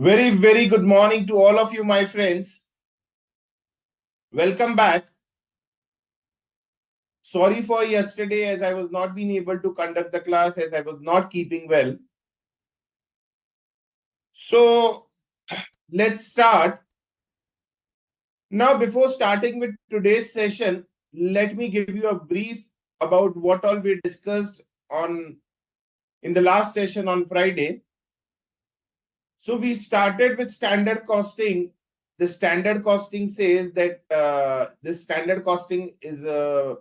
Very, very good morning to all of you, my friends. Welcome back. Sorry for yesterday as I was not being able to conduct the class as I was not keeping well. So let's start. Now, before starting with today's session, let me give you a brief about what all we discussed in the last session on Friday. So we started with standard costing. The standard costing says that this standard costing is a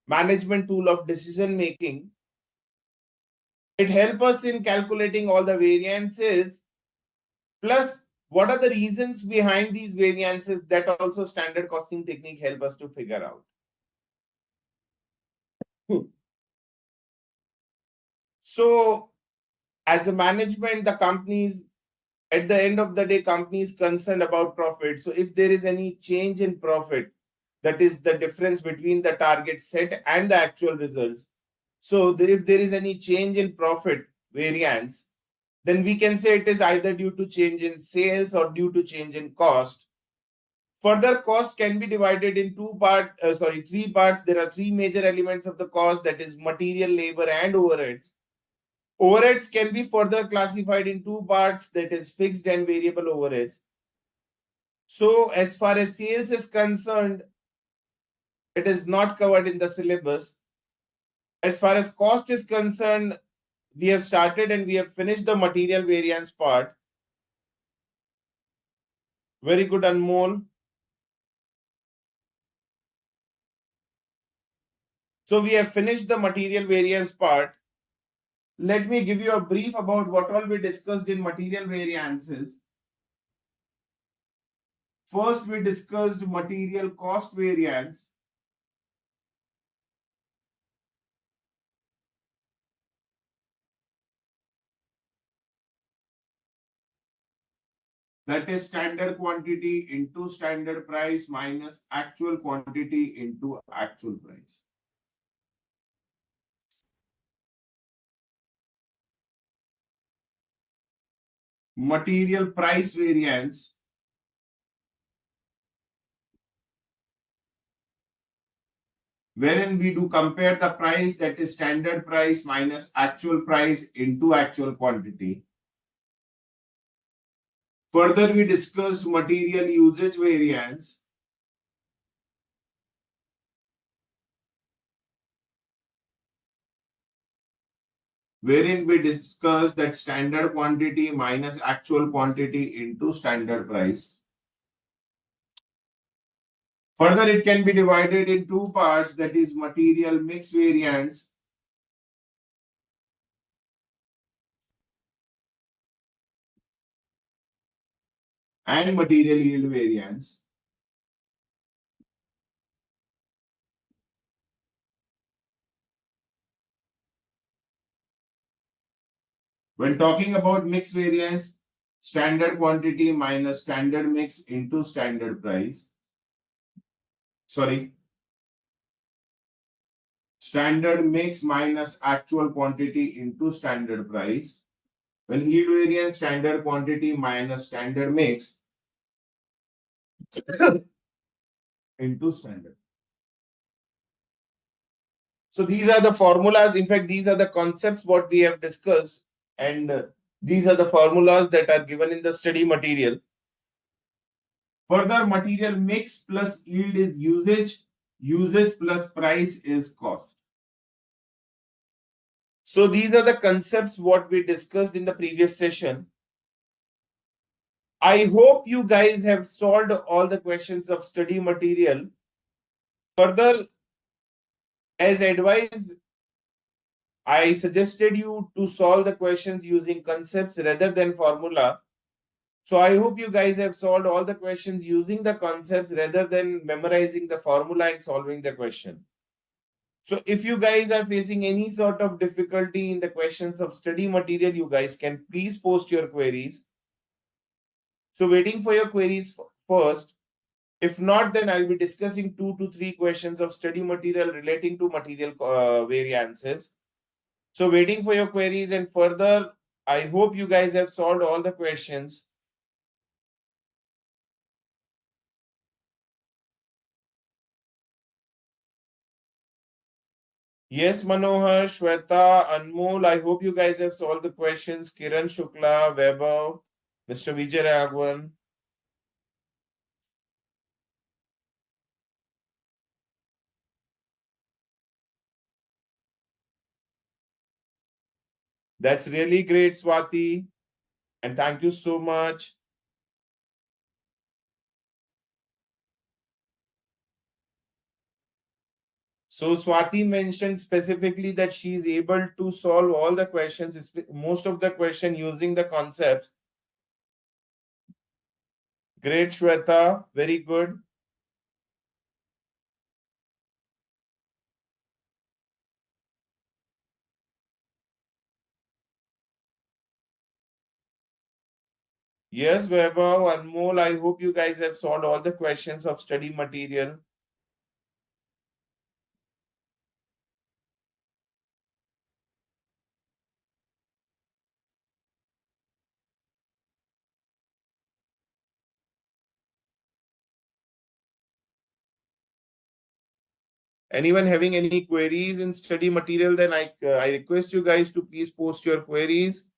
management tool of decision making. It helps us in calculating all the variances, plus what are the reasons behind these variances, that also standard costing technique help us to figure out. So as a management, the companies, at the end of the day, company is concerned about profit. So if there is any change in profit, that is the difference between the target set and the actual results. So if there is any change in profit variance, then we can say it is either due to change in sales or due to change in cost. Further, cost can be divided in three parts. There are three major elements of the cost, that is material, labor, and overheads. Overheads can be further classified in two parts, that is fixed and variable overheads. So as far as sales is concerned, it is not covered in the syllabus. As far as cost is concerned, we have started and we have finished the material variance part. Very good, Anmol. So we have finished the material variance part. Let me give you a brief about what all we discussed in material variances. First, we discussed material cost variance. That is standard quantity into standard price minus actual quantity into actual price. Material price variance. Wherein we do compare the price, that is standard price minus actual price into actual quantity. Further, we discussed material usage variance. Wherein we discussed that standard quantity minus actual quantity into standard price. Further, it can be divided in two parts, that is material mix variance and material yield variance. When talking about mix variance, standard quantity minus standard mix into standard price. Standard mix minus actual quantity into standard price. When yield variance, standard quantity minus standard mix into standard. So these are the formulas. In fact, these are the concepts what we have discussed, and these are the formulas that are given in the study material. Further, material mix plus yield is usage. Usage plus price is cost. So these are the concepts what we discussed in the previous session. I hope you guys have solved all the questions of study material. Further, as advised, I suggested you to solve the questions using concepts rather than formula. So I hope you guys have solved all the questions using the concepts rather than memorizing the formula and solving the question. So if you guys are facing any sort of difficulty in the questions of study material, you guys can please post your queries. So waiting for your queries first. If not, then I'll be discussing 2 to 3 questions of study material relating to material variances. So waiting for your queries, and further, I hope you guys have solved all the questions. Yes, Manohar, Shweta, Anmol. I hope you guys have solved the questions. Kiran Shukla, Weber, Mr. Vijay Raghavan. That's really great, Swati. And thank you so much. So Swati mentioned specifically that she is able to solve all the questions, most of the question using the concepts. Great, Shweta. Very good. Yes, Vaibhav, Anmol, I hope you guys have solved all the questions of study material. Anyone having any queries in study material, then I request you guys to please post your queries.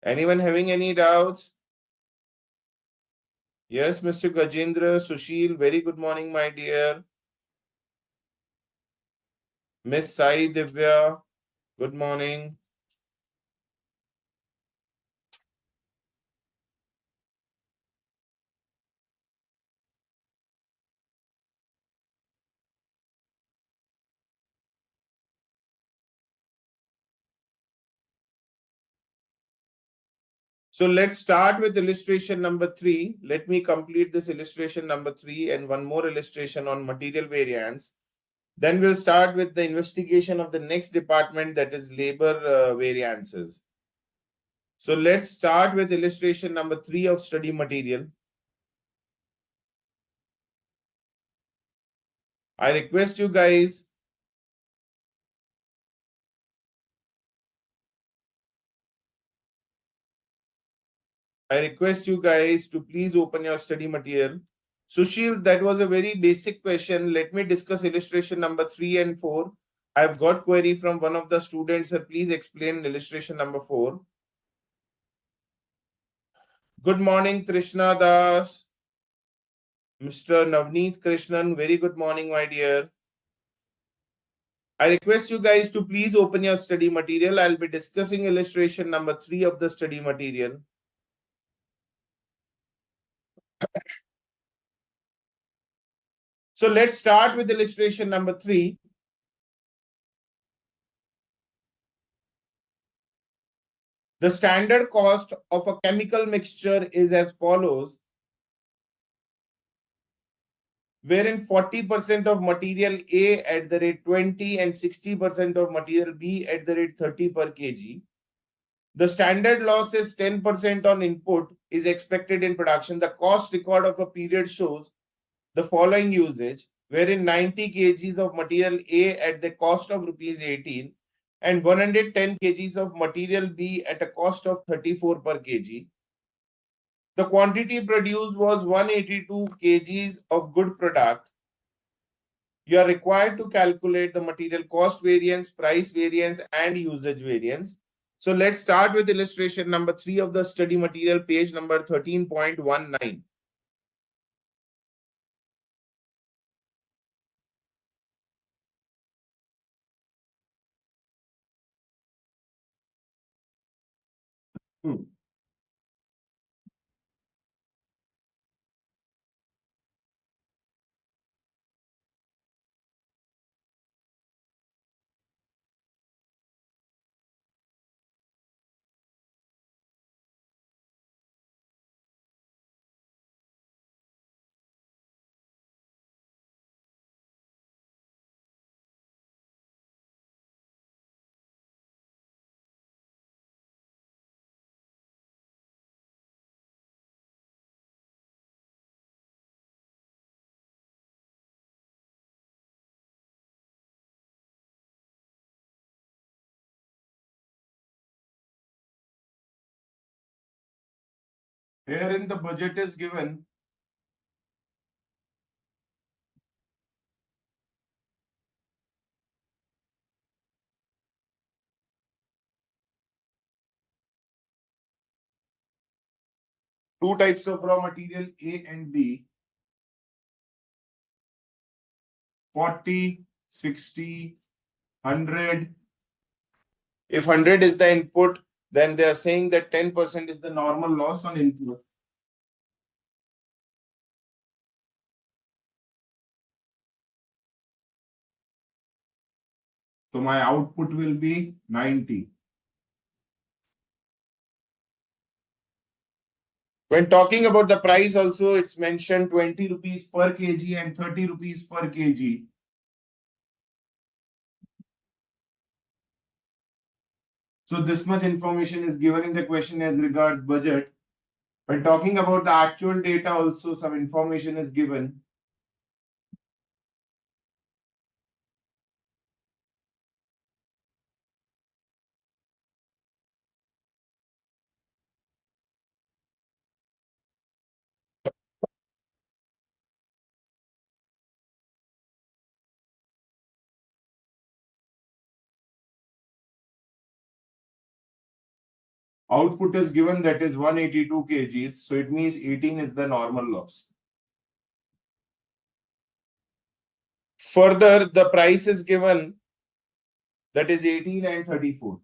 Anyone having any doubts? Yes, Mr. Gajendra, Sushil, very good morning, my dear. Miss Sai Divya, good morning. So let's start with illustration number 3. Let me complete this illustration number 3 and one more illustration on material variance. Then we'll start with the investigation of the next department, that is labor variances. So let's start with illustration number 3 of study material. I request you guys to please open your study material. Sushil, that was a very basic question. Let me discuss illustration number 3 and 4. I've got query from one of the students. Sir, please explain illustration number 4. Good morning, Krishna Das. Mr. Navneet Krishnan, very good morning, my dear. I request you guys to please open your study material. I'll be discussing illustration number 3 of the study material. So let's start with illustration number 3. The standard cost of a chemical mixture is as follows, wherein 40% of material A at the rate 20 and 60% of material B at the rate 30 per kg. The standard loss is 10% on input is expected in production. The cost record of a period shows the following usage, wherein 90 kgs of material A at the cost of rupees 18 and 110 kgs of material B at a cost of 34 per kg. The quantity produced was 182 kgs of good product. You are required to calculate the material cost variance, price variance, and usage variance. So let's start with illustration number 3 of the study material, page number 13.19. Herein the budget is given. Two types of raw material, A and B. 40, 60, 100. If 100 is the input, then they are saying that 10% is the normal loss on input. So my output will be 90. When talking about the price also, it's mentioned 20 rupees per kg and 30 rupees per kg. So this much information is given in the question as regards budget. When talking about the actual data also, some information is given. Output is given, that is 182 kgs. So it means 18 is the normal loss. Further, the price is given, that is 18 and 34.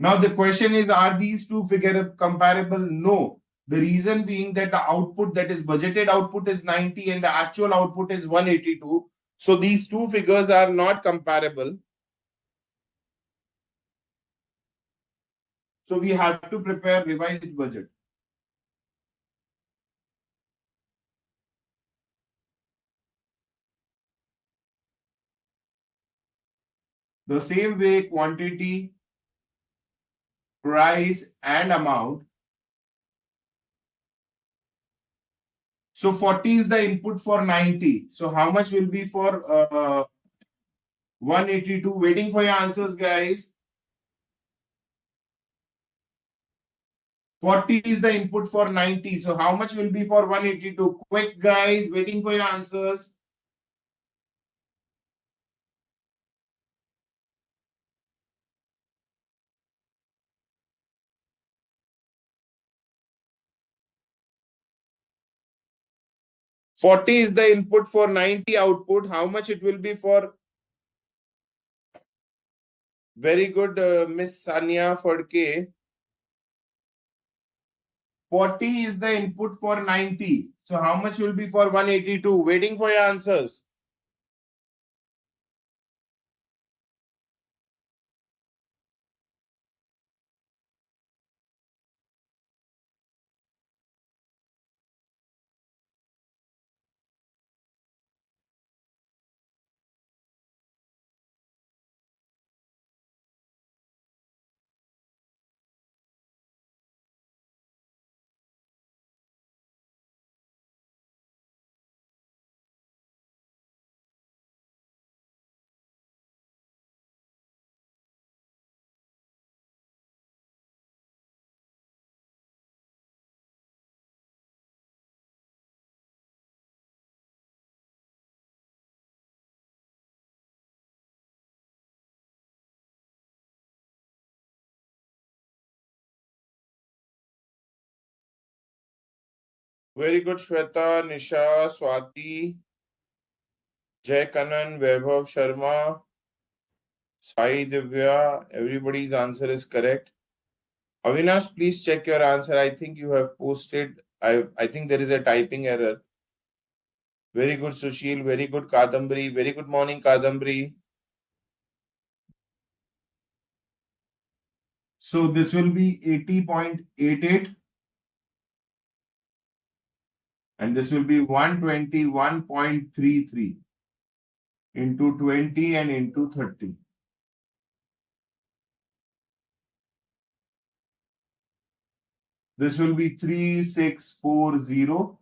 Now the question is, are these two figures comparable? No. The reason being that the output, that is budgeted output, is 90 and the actual output is 182. So these two figures are not comparable. So we have to prepare revised budget. The same way, quantity, price, and amount. So 40 is the input for 90. So how much will be for 182? Waiting for your answers, guys. 40 is the input for 90. So how much will be for 182? Quick, guys, waiting for your answers. Forty is the input for 90 output. How much it will be for? Very good, Miss Sanya Fadke. 40 is the input for 90. So how much will be for 182? Waiting for your answers. Very good, Shweta, Nisha, Swati, Jay Kanan, Vaibhav Sharma, Sai Divya. Everybody's answer is correct. Avinash, please check your answer. I think you have posted. I think there is a typing error. Very good, Sushil. Very good, Kadambari. Very good morning, Kadambari. So this will be 80.88 and this will be 121.33 into 20 and into 30. This will be 3640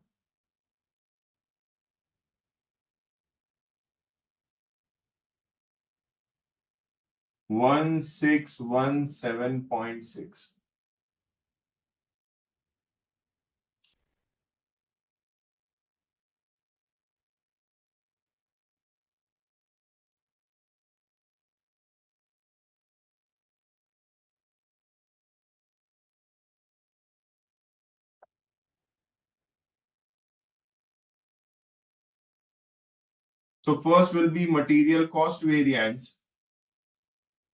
1617.6. So first will be material cost variance.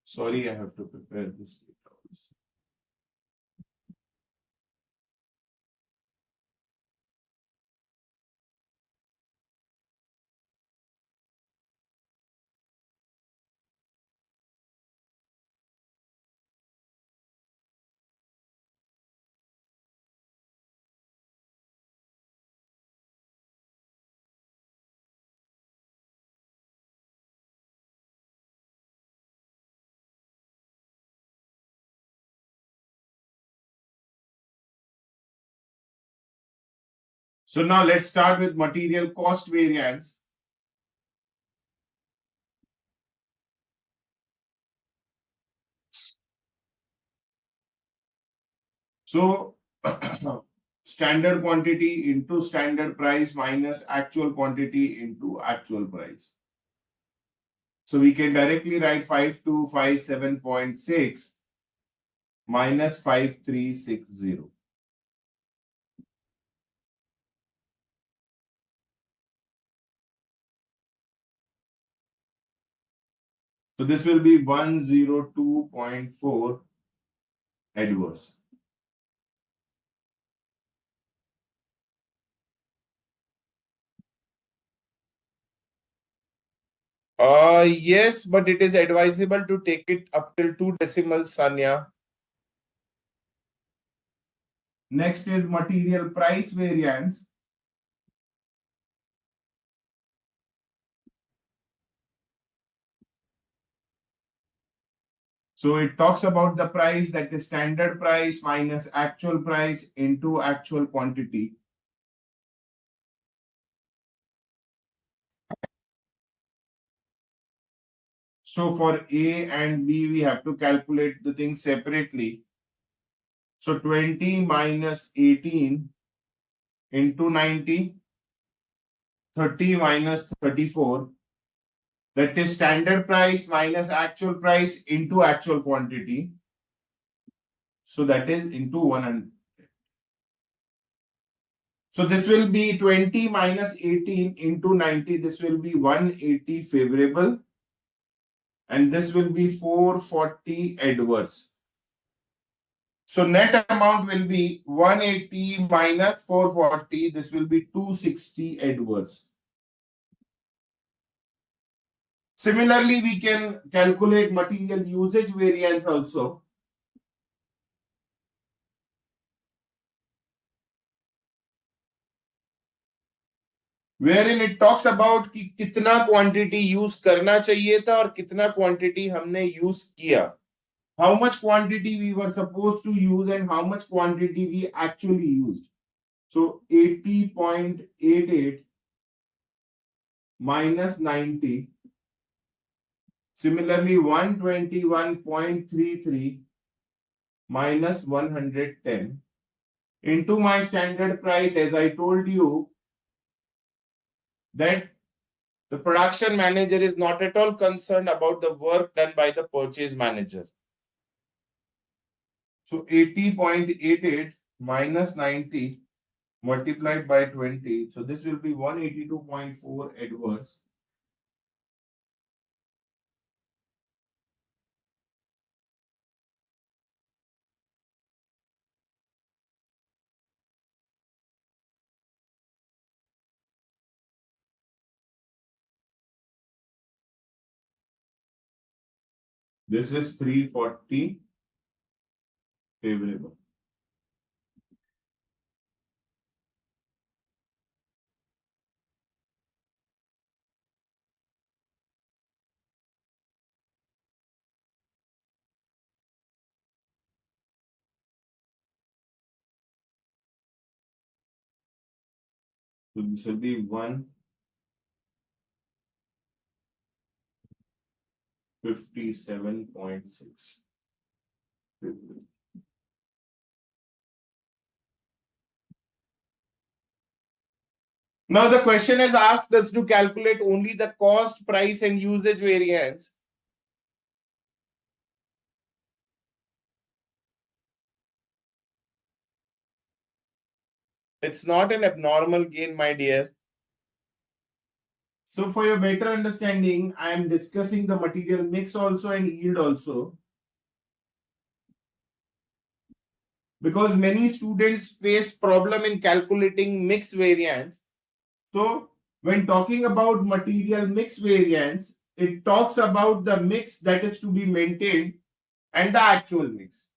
Sorry, I have to prepare this data. So now let's start with material cost variance. So standard quantity into standard price minus actual quantity into actual price. So we can directly write 5257.6 minus 5360. So this will be 102.4 adverse. Yes, but it is advisable to take it up till 2 decimals, Sanya. Next is material price variance. So it talks about the price, that is standard price minus actual price into actual quantity. So for A and B, we have to calculate the thing separately. So 20 minus 18 into 90, 30 minus 34. That is standard price minus actual price into actual quantity. So that is into 100. So this will be 20 minus 18 into 90. This will be 180 favorable. And this will be 440 adverse. So net amount will be 180 minus 440. This will be 260 adverse. Similarly, we can calculate material usage variance also. Wherein it talks about कि कितना quantity use करना चाहिए था और कितना quantity हमने use किया. How much quantity we were supposed to use and how much quantity we actually used. So 80.88 minus 90. Similarly, 121.33 minus 110 into my standard price, as I told you, that the production manager is not at all concerned about the work done by the purchase manager. So 80.88 minus 90 multiplied by 20. So this will be 182.4 adverse. This is 340 favorable. So this will be 1 57.6. Now the question has asked us to calculate only the cost, price, and usage variance. It's not an abnormal gain, my dear. So for your better understanding, I am discussing the material mix also and yield also. Because many students face problem in calculating mix variance. So when talking about material mix variance, it talks about the mix that is to be maintained and the actual mix.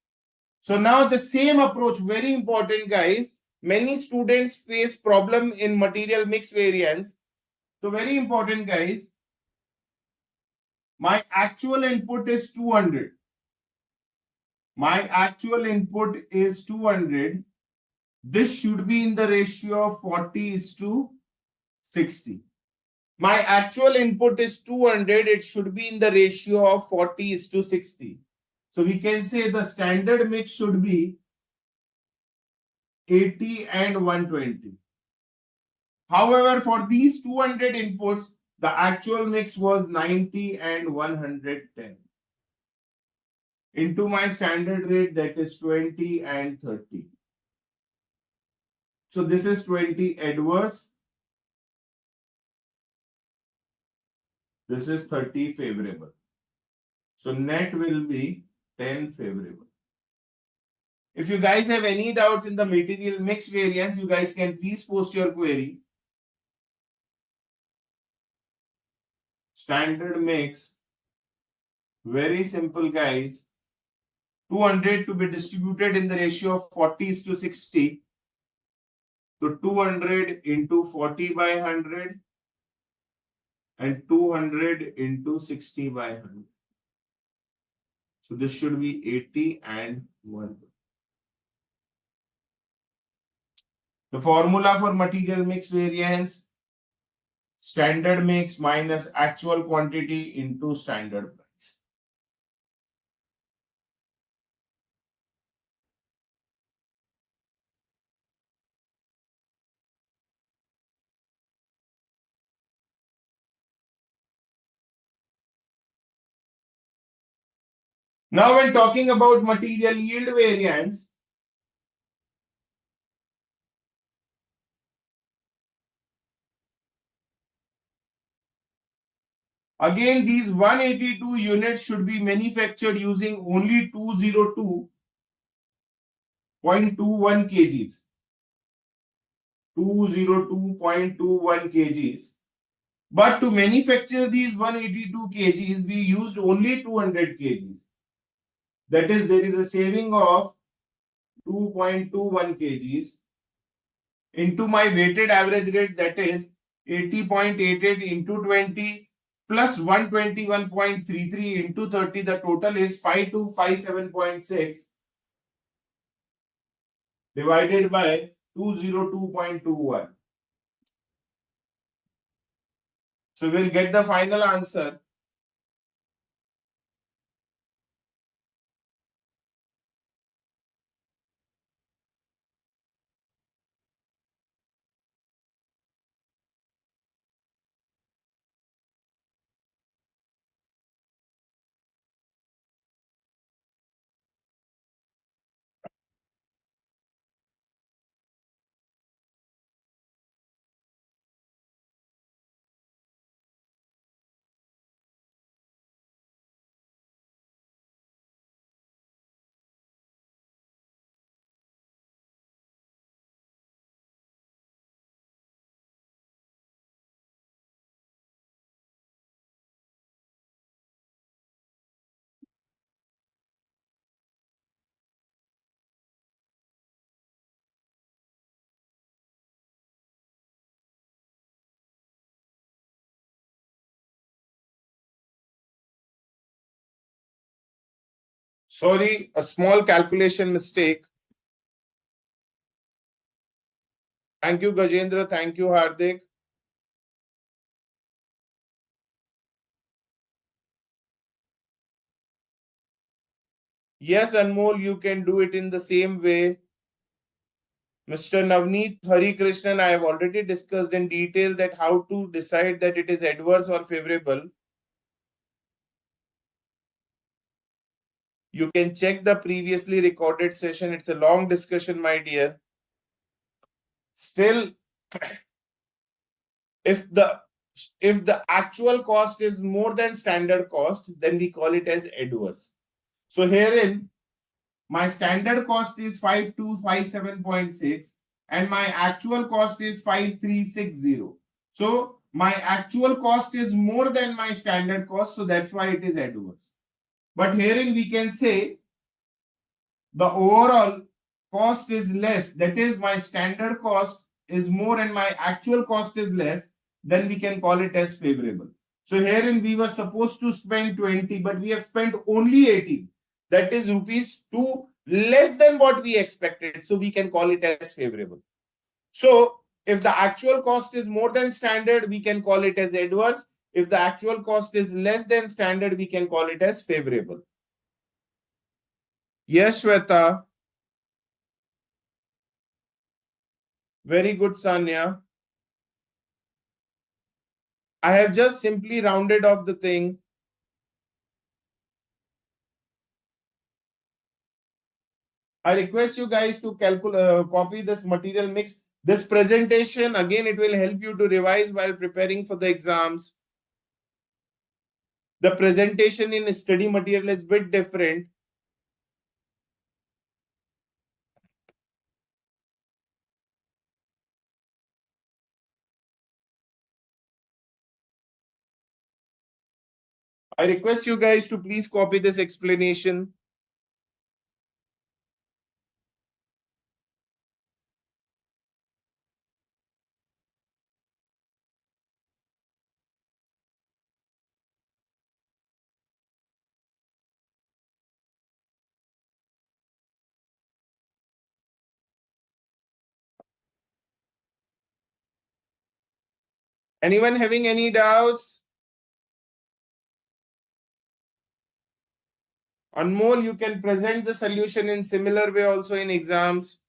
So now the same approach, very important guys. Many students face problem in material mix variance. So very important guys. My actual input is 200. My actual input is 200. This should be in the ratio of 40:60. My actual input is 200. It should be in the ratio of 40:60. So we can say the standard mix should be 80 and 120. However, for these 200 inputs, the actual mix was 90 and 110. Into my standard rate, that is 20 and 30. So this is 20 adverse. This is 30 favorable. So net will be 10 favorable. If you guys have any doubts in the material mix variance, you guys can please post your query. Standard mix, very simple guys. 200 to be distributed in the ratio of 40:60. So 200 into 40 by 100 and 200 into 60 by 100. So this should be 80 and 1. The formula for material mix variance, standard mix minus actual quantity into standard price. Now when talking about material yield variance, again these 182 units should be manufactured using only 202.21 kgs. 202.21 kgs. But to manufacture these 182 kgs, we used only 200 kgs. That is, there is a saving of 2.21 kgs into my weighted average rate, that is 80.88 into 20 plus 121.33 into 30. The total is 5257.6 divided by 202.21. So we'll get the final answer. Sorry, a small calculation mistake. Thank you, Gajendra. Thank you, Hardik. Yes, Anmol, you can do it in the same way. Mr. Navneet Hari Krishnan, I have already discussed in detail that how to decide that it is adverse or favorable. You can check the previously recorded session. It's a long discussion, my dear. Still, if the actual cost is more than standard cost, then we call it as adverse. So herein, my standard cost is 5257.6 and my actual cost is 5360. So my actual cost is more than my standard cost, so that's why it is adverse. But herein we can say the overall cost is less, that is my standard cost is more and my actual cost is less, then we can call it as favorable. So herein we were supposed to spend 20, but we have spent only 18. That is rupees 2 less than what we expected. So we can call it as favorable. So if the actual cost is more than standard, we can call it as adverse. If the actual cost is less than standard, we can call it as favorable. Yes, Shweta. Very good, Sanya. I have just simply rounded off the thing. I request you guys to copy this material mix. This presentation, again, it will help you to revise while preparing for the exams. The presentation in study material is a bit different. I request you guys to please copy this explanation. Anyone having any doubts? Anmol, you can present the solution in similar way also in exams.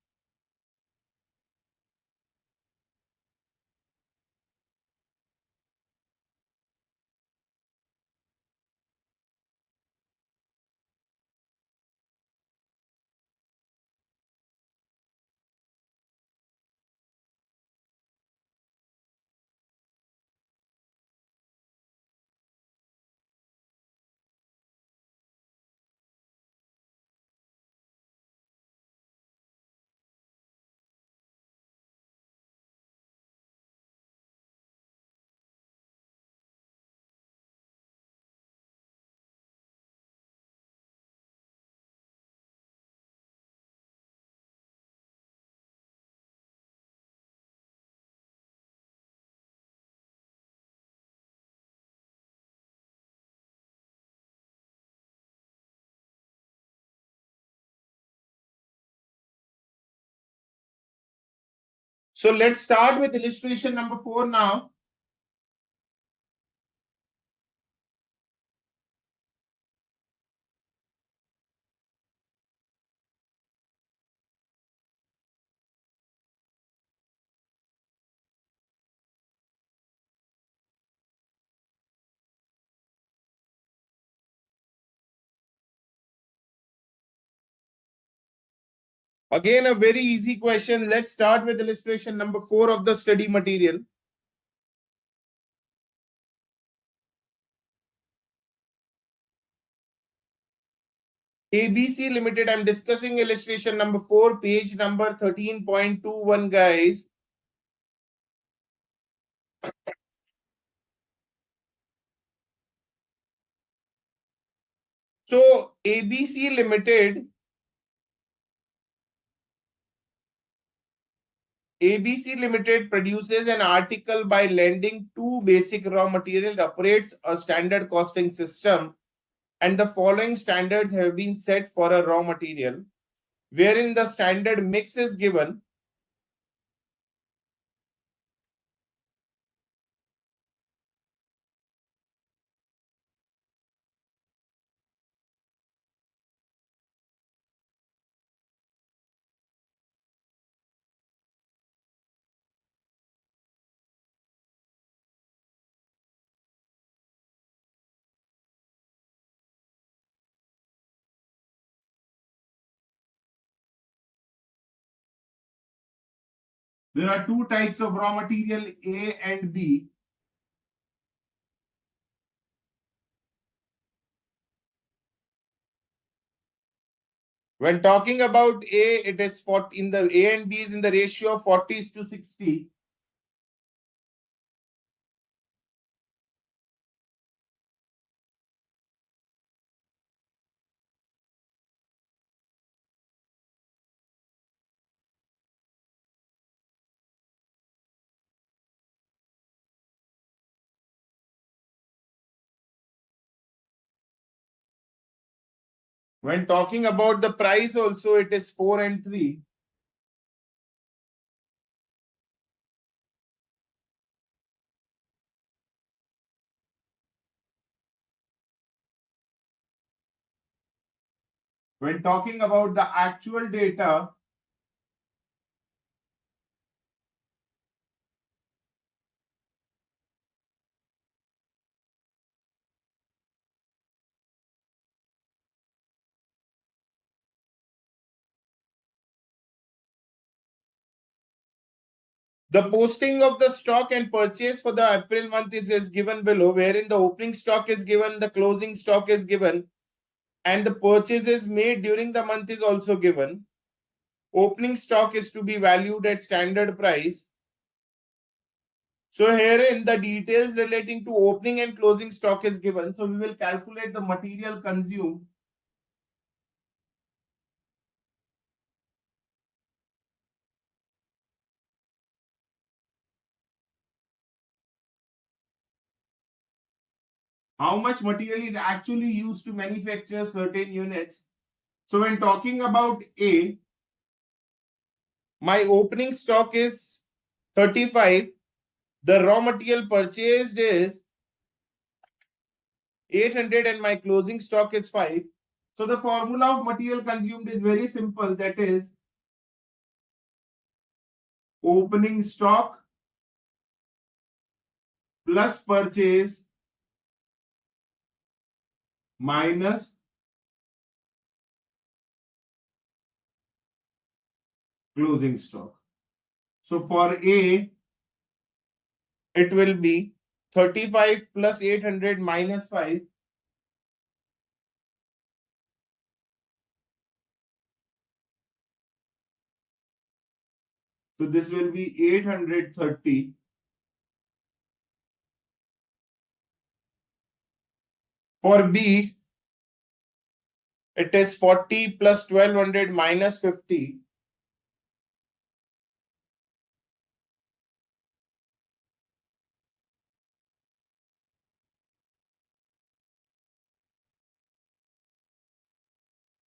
So let's start with illustration number 4 now. Again, a very easy question. Let's start with illustration number 4 of the study material. ABC Limited, I'm discussing illustration number 4, page number 13.21, guys. So, ABC Limited produces an article by lending two basic raw material, operates a standard costing system, and the following standards have been set for a raw material, wherein the standard mix is given. There are two types of raw material, A and B. When talking about A, it is 40 in the A and B is in the ratio of 40:60. When talking about the price also, it is 4 and 3. When talking about the actual data, the posting of the stock and purchase for the April month is given below, wherein the opening stock is given, the closing stock is given, and the purchases made during the month is also given. Opening stock is to be valued at standard price. So herein the details relating to opening and closing stock is given. So we will calculate the material consumed. How much material is actually used to manufacture certain units. So when talking about A, my opening stock is 35. The raw material purchased is 800 and my closing stock is 5. So the formula of material consumed is very simple. That is opening stock plus purchase minus closing stock. So for A, it will be 35 plus 800 minus 5. So this will be 830. For B, it is 40 plus 1200 minus 50.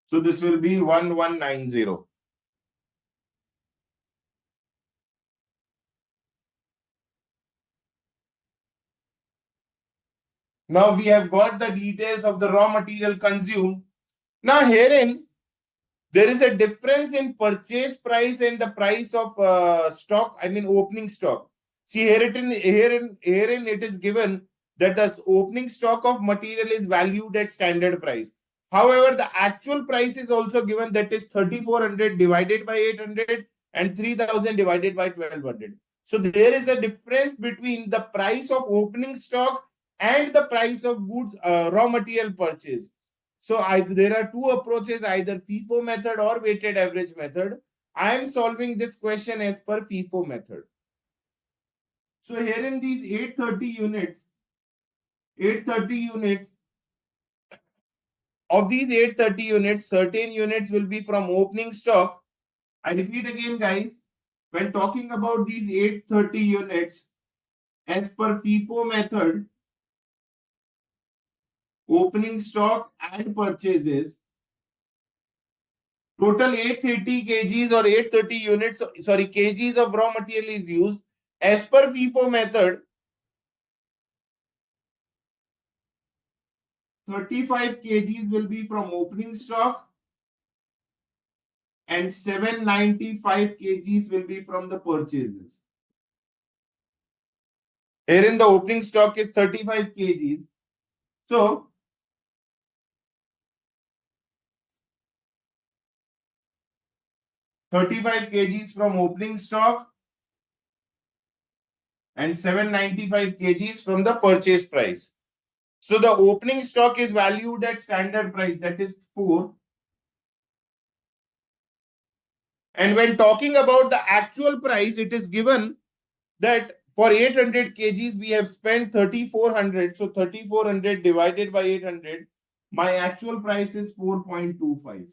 So this will be 1190. Now we have got the details of the raw material consumed. Now herein, there is a difference in purchase price and the price of stock, I mean opening stock. See herein it is given that the opening stock of material is valued at standard price. However, the actual price is also given, that is 3400 divided by 800 and 3000 divided by 1200. So there is a difference between the price of opening stock and the price of goods raw material purchase. So there are two approaches, either FIFO method or weighted average method. I am solving this question as per FIFO method. So here in these 830 units, of these 830 units, certain units will be from opening stock. I repeat again, guys, when talking about these 830 units, as per FIFO method, opening stock and purchases, total 830 kgs or 830 units, sorry, kgs of raw material is used. As per FIFO method, 35 kgs will be from opening stock and 795 kgs will be from the purchases. Herein the opening stock is 35 kgs. So, 35 kgs from opening stock and 795 kgs from the purchase price. So the opening stock is valued at standard price, that is 4. And when talking about the actual price, it is given that for 800 kgs, we have spent 3,400. So 3,400 divided by 800, my actual price is 4.25.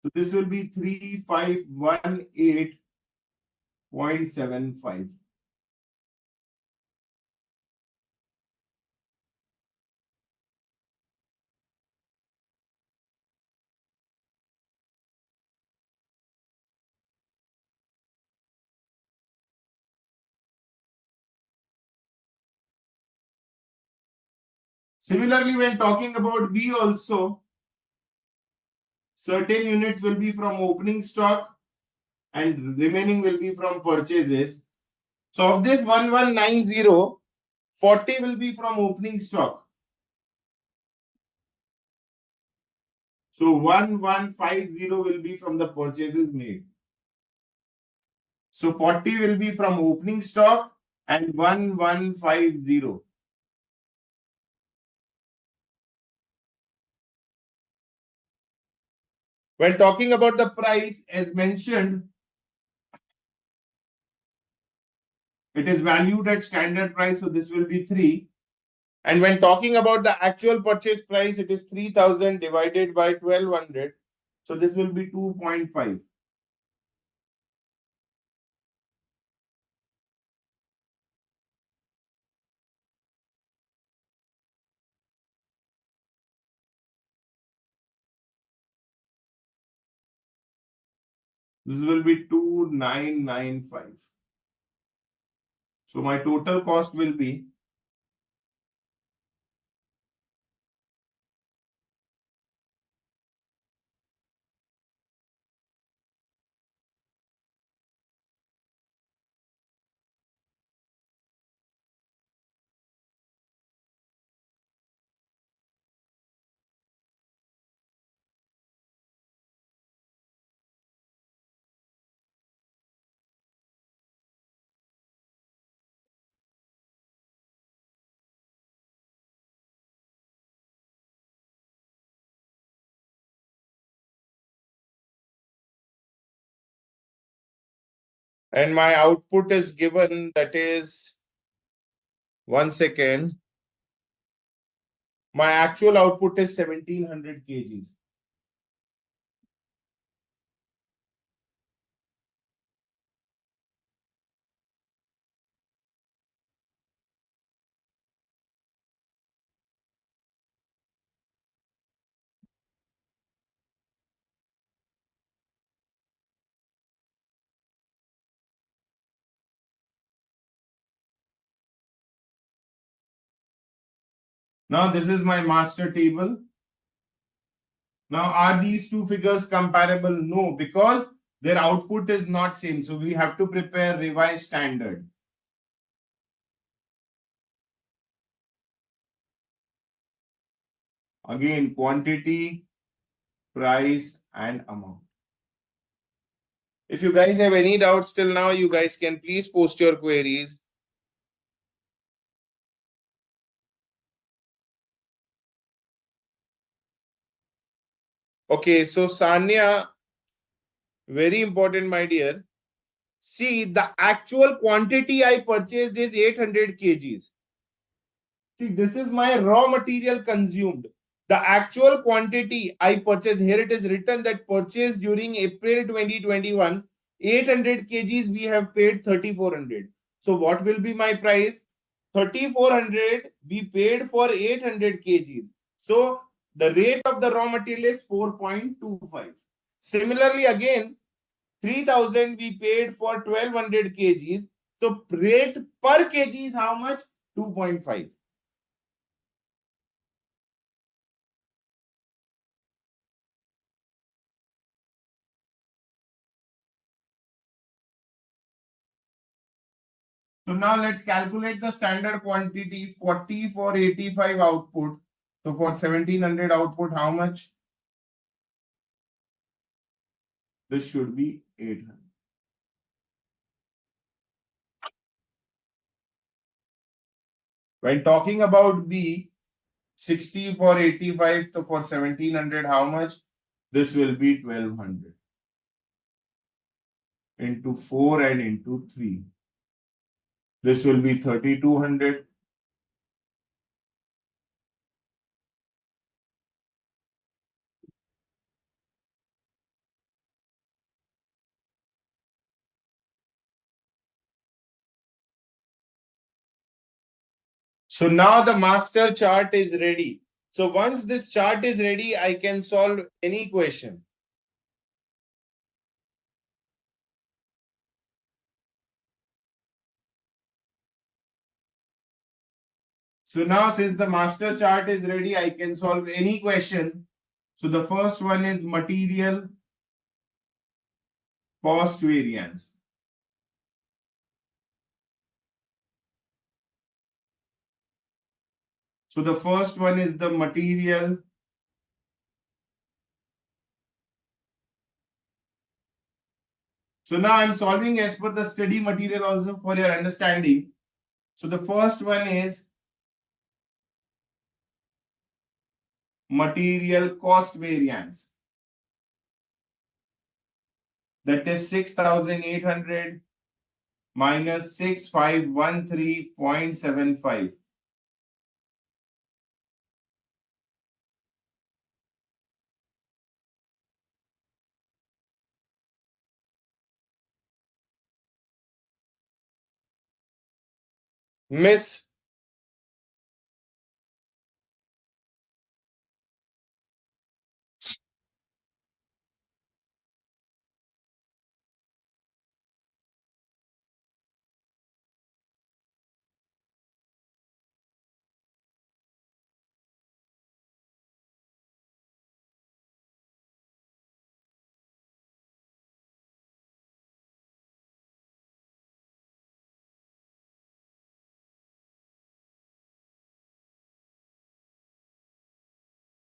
So this will be 3,518.75. Similarly, when talking about B also, certain units will be from opening stock and remaining will be from purchases. So of this 1190, 40 will be from opening stock. So 1150 will be from the purchases made. So 40 will be from opening stock and 1150. When talking about the price, as mentioned, it is valued at standard price. So this will be 3. And when talking about the actual purchase price, it is 3,000 divided by 1,200. So this will be 2.5. This will be 2,995. So my total cost will be, and my output is given, that is, 1 second. My actual output is 1,700 kgs. Now this is my master table. Now are these two figures comparable? No, because their output is not same. So we have to prepare revised standard. Again, quantity, price, and amount. If you guys have any doubts till now, you guys can please post your queries. Okay, so Sanya, very important, my dear. See, the actual quantity I purchased is 800 kgs. See, this is my raw material consumed. The actual quantity I purchased, here it is written that purchased during April 2021, 800 kgs, we have paid 3,400. So what will be my price? 3,400 we paid for 800 kgs. So the rate of the raw material is 4.25. Similarly, again, 3,000 we paid for 1,200 kgs. So rate per kg is how much? 2.5. So now let's calculate the standard quantity 40 for 85 output. So for 1700 output, how much? This should be 800. When talking about B, 60 for 85, so for 1700, how much? This will be 1200 into 4 and into 3. This will be 3200. So now the master chart is ready. So once this chart is ready, I can solve any question. So now since the master chart is ready, I can solve any question. So the first one is material cost variance. So the first one is the material So now I'm solving as per the study material also for your understanding. So the first one is material cost variance. That is 6,800 minus 6513.75. Miss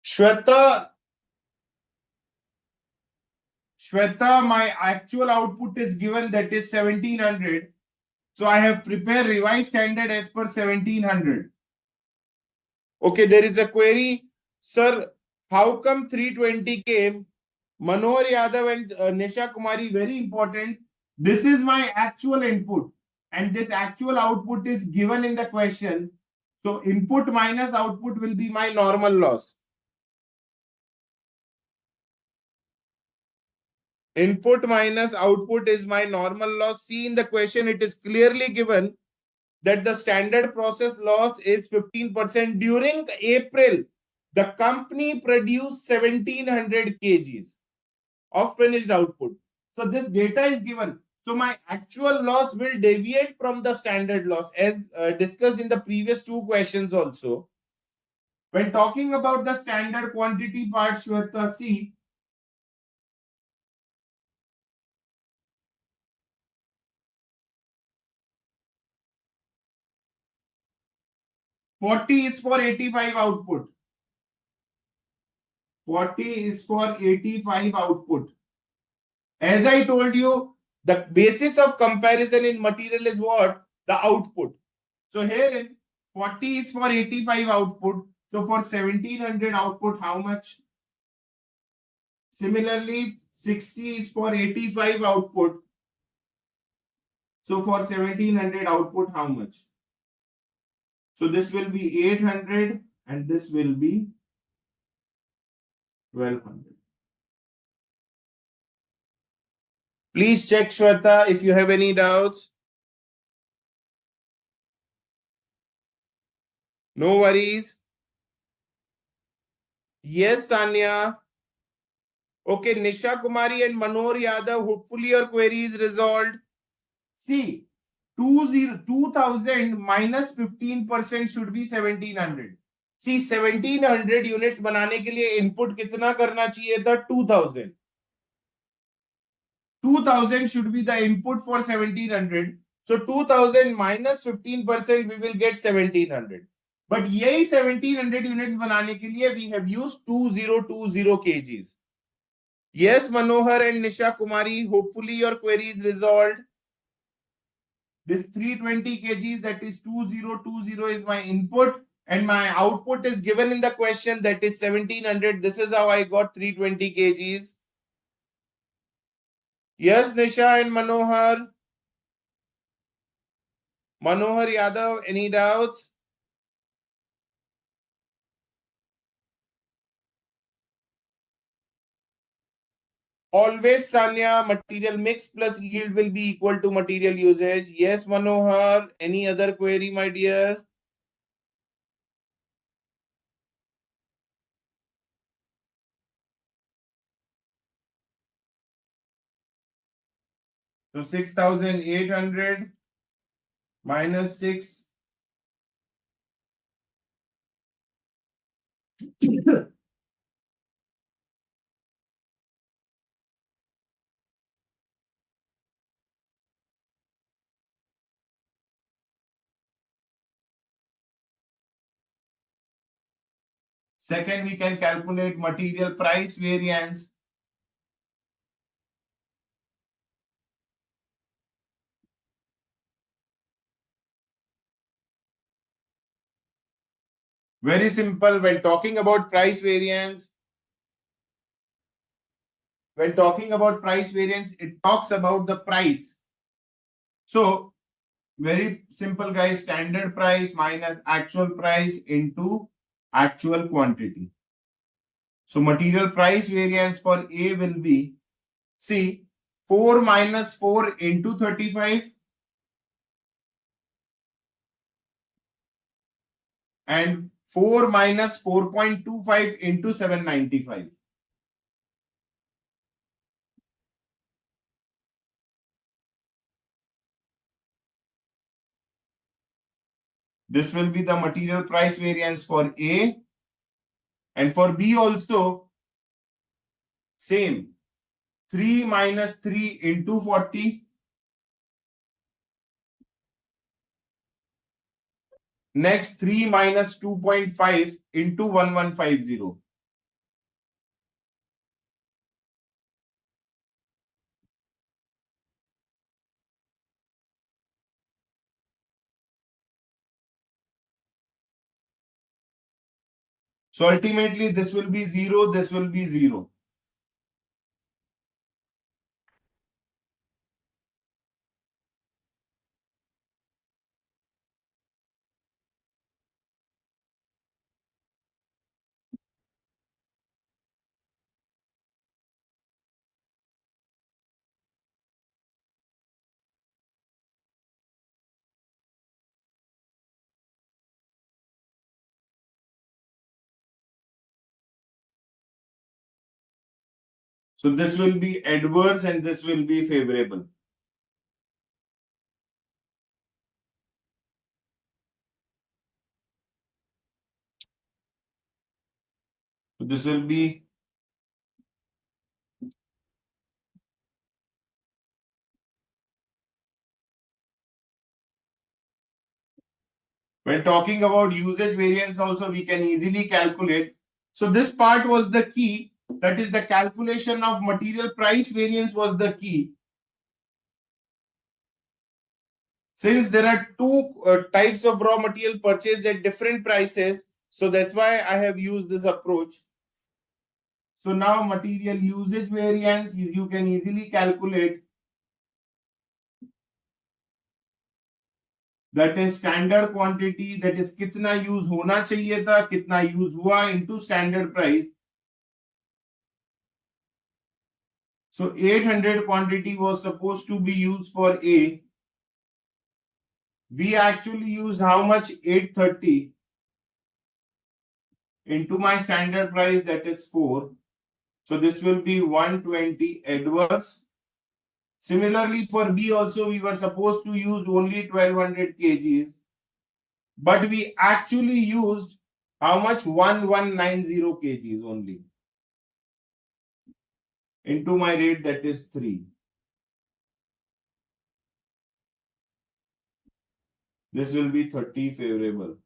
Shweta, my actual output is given that is 1700. So I have prepared revised standard as per 1700. Okay, there is a query. Sir, how come 320 came? Manohar Yadav and Nisha Kumari, very important. This is my actual input and this actual output is given in the question. So input minus output will be my normal loss. Input minus output is my normal loss. See in the question, it is clearly given that the standard process loss is 15%. During April, the company produced 1700 kgs of finished output. So this data is given. So my actual loss will deviate from the standard loss as discussed in the previous two questions also. When talking about the standard quantity part, Shweta, see, 40 is for 85 output. 40 is for 85 output. As I told you, the basis of comparison in material is what? The output. So here 40 is for 85 output. So for 1700 output, how much? Similarly, 60 is for 85 output. So for 1700 output, how much? So this will be 800 and this will be 1200. Please check, Shweta, if you have any doubts. No worries. Yes, Sanya. Okay, Nisha Kumari and Manohar Yadav, hopefully your query is resolved. See, 2000 minus 15% should be 1700. See, 1700 units बनाने के लिए input कितना करना चाहिए था? 2000. 2000 should be the input for 1700. So 2000 minus 15%, we will get 1700. But यही 1700 units बनाने के लिए we have used 2020 kgs. Yes, Manohar and Nisha Kumari, hopefully your query is resolved. This 320 kgs, that is 2020 is my input, and my output is given in the question, that is 1700. This is how I got 320 kgs. Yes, Nisha and Manohar. Manohar Yadav, any doubts? Always, Sanya, material mix plus yield will be equal to material usage. Yes, Manohar. Any other query, my dear? So 6,800 minus 6. Second, we can calculate material price variance. Very simple. When talking about price variance, it talks about the price. So, very simple, guys. Standard price minus actual price into actual quantity. So, material price variance for A will be, see, 4 minus 4 into 35 and 4 minus 4.25 into 795. This will be the material price variance for A, and for B also same. 3 minus 3 into 40. Next 3 minus 2.5 into 1150. So ultimately this will be 0, this will be 0. So this will be adverse and this will be favorable. So this will be when talking about usage variance also we can easily calculate. So this part was the key, that is the calculation of material price variance was the key. Since there are two types of raw material purchased at different prices, so that's why I have used this approach. So now material usage variance is you can easily calculate, that is standard quantity, that is कितना use होना चाहिए था, कितना use हुआ into standard price. So 800 quantity was supposed to be used for A. We actually used how much? 830 into my standard price, that is 4. So this will be 120 adverse. Similarly, for B also, we were supposed to use only 1200 kgs, but we actually used how much? 1190 kgs only into my rate, that is 3. This will be 30 favorable.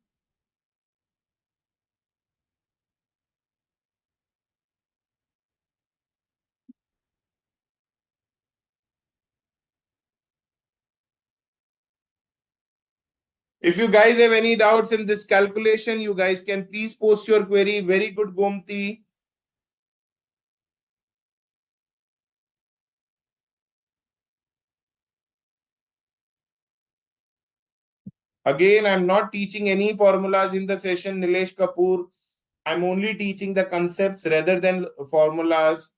If you guys have any doubts in this calculation, you guys can please post your query. Very good, Gomti. Again, I'm not teaching any formulas in the session, Nilesh Kapoor. I'm only teaching the concepts rather than formulas.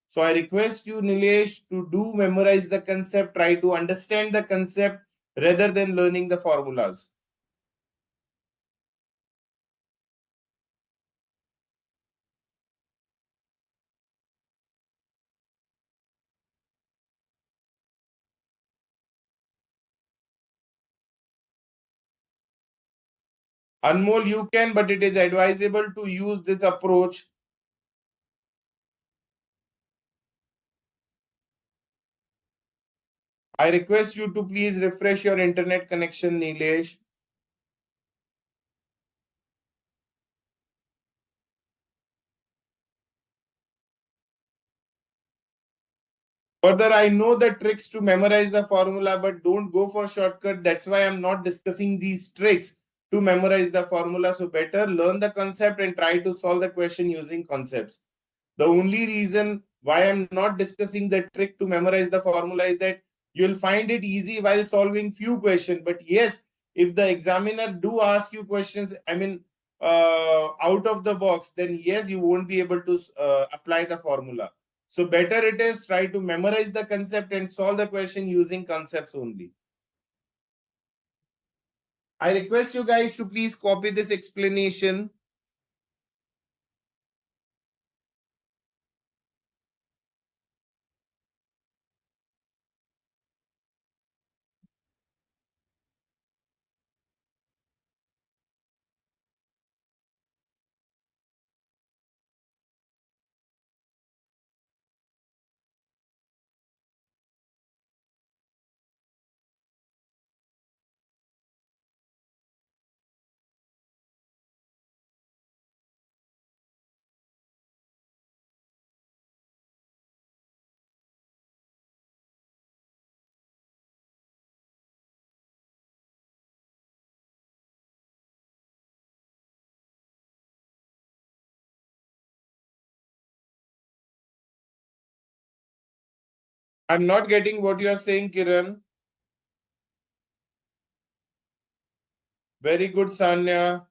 So I request you, Nilesh, to do memorize the concept, try to understand the concept rather than learning the formulas. Anmol, you can, but it is advisable to use this approach. I request you to please refresh your internet connection, Nilesh. Further, I know the tricks to memorize the formula, but don't go for shortcut. That's why I'm not discussing these tricks to memorize the formula. So better learn the concept and try to solve the question using concepts. The only reason why I'm not discussing the trick to memorize the formula is that you'll find it easy while solving few questions. But yes, if the examiner do ask you questions, out of the box, then yes, you won't be able to apply the formula. So better it is try to memorize the concept and solve the question using concepts only. I request you guys to please copy this explanation. I'm not getting what you are saying, Kiran. Very good, Sanya.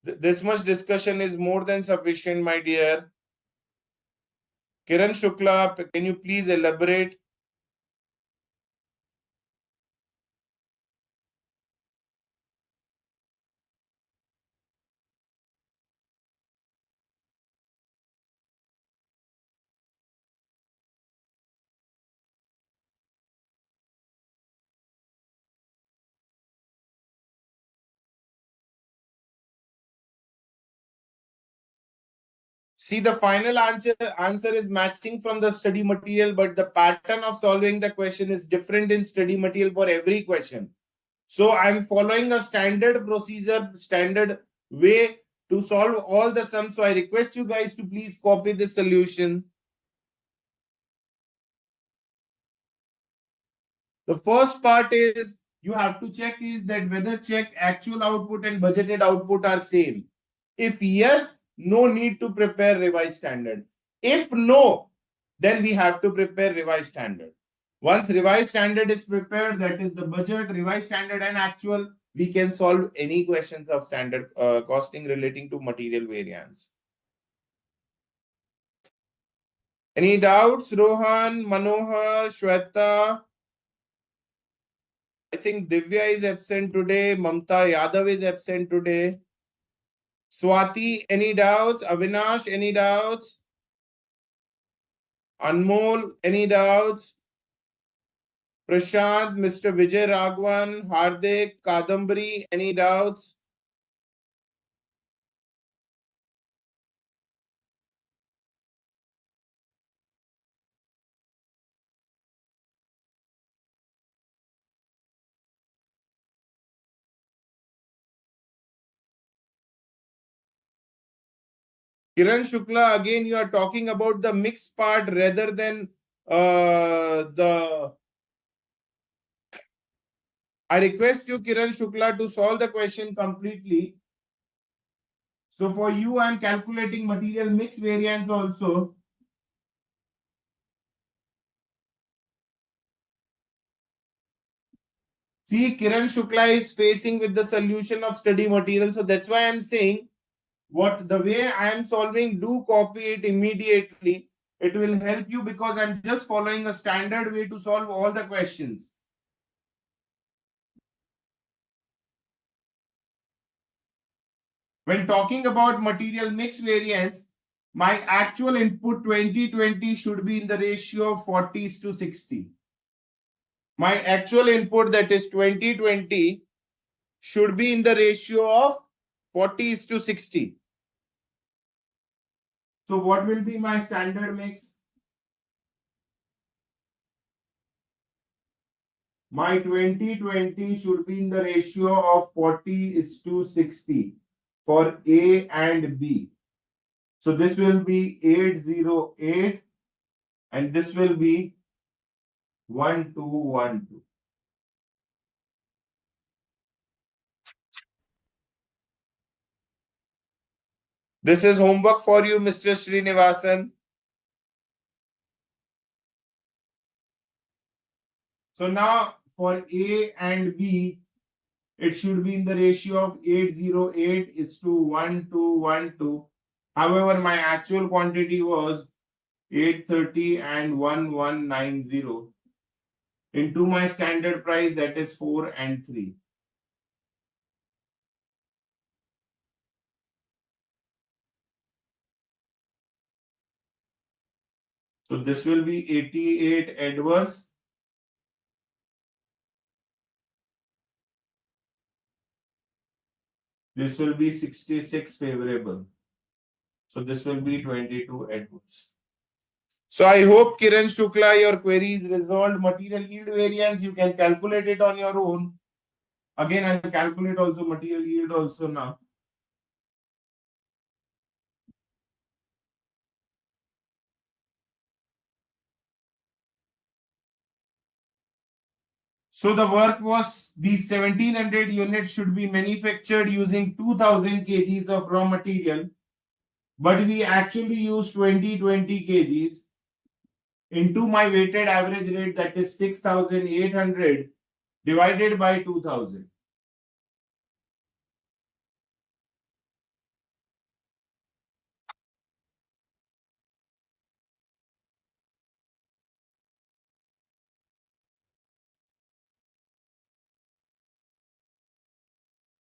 This much discussion is more than sufficient, my dear. Kiran Shukla, can you please elaborate? See, the final answer is matching from the study material, but the pattern of solving the question is different in study material for every question. So I'm following a standard procedure, standard way to solve all the sums. So I request you guys to please copy this solution. The first part is you have to check is that whether check actual output and budgeted output are same. If yes, no need to prepare revised standard. If no, then we have to prepare revised standard. Once revised standard is prepared, that is the budget, revised standard and actual, we can solve any questions of standard costing relating to material variance. Any doubts, Rohan, Manohar, Shweta? I think Divya is absent today. Mamta Yadav is absent today. Swati, any doubts? Avinash, any doubts? Anmol, any doubts? Prashant, Mr. Vijay Raghavan, Hardik, Kadambari, any doubts? Kiran Shukla, again, you are talking about the mixed part rather than the. I request you, Kiran Shukla, to solve the question completely. So for you, I'm calculating material mix variance also. See, Kiran Shukla is facing with the solution of study material. So that's why I'm saying what the way I am solving, do copy it immediately. It will help you because I'm just following a standard way to solve all the questions. When talking about material mix variance, my actual input 2020 should be in the ratio of 40:60. My actual input, that is 2020, should be in the ratio of 40:60. So what will be my standard mix? My 2020 should be in the ratio of 40:60 for A and B. So this will be 808 and this will be 1212. This is homework for you, Mr. Srinivasan. So now for A and B, it should be in the ratio of 808 is to 1212. However, my actual quantity was 830 and 1190 into my standard price, that is 4 and 3. So this will be 88 adverse. This will be 66 favorable. So this will be 22 adverse. So I hope, Kiran Shukla, your query is resolved. Material yield variance, you can calculate it on your own. Again, I'll calculate also material yield also now. So the work was these 1700 units should be manufactured using 2000 kgs of raw material, but we actually use 2020 kgs into my weighted average rate, that is 6800 divided by 2000.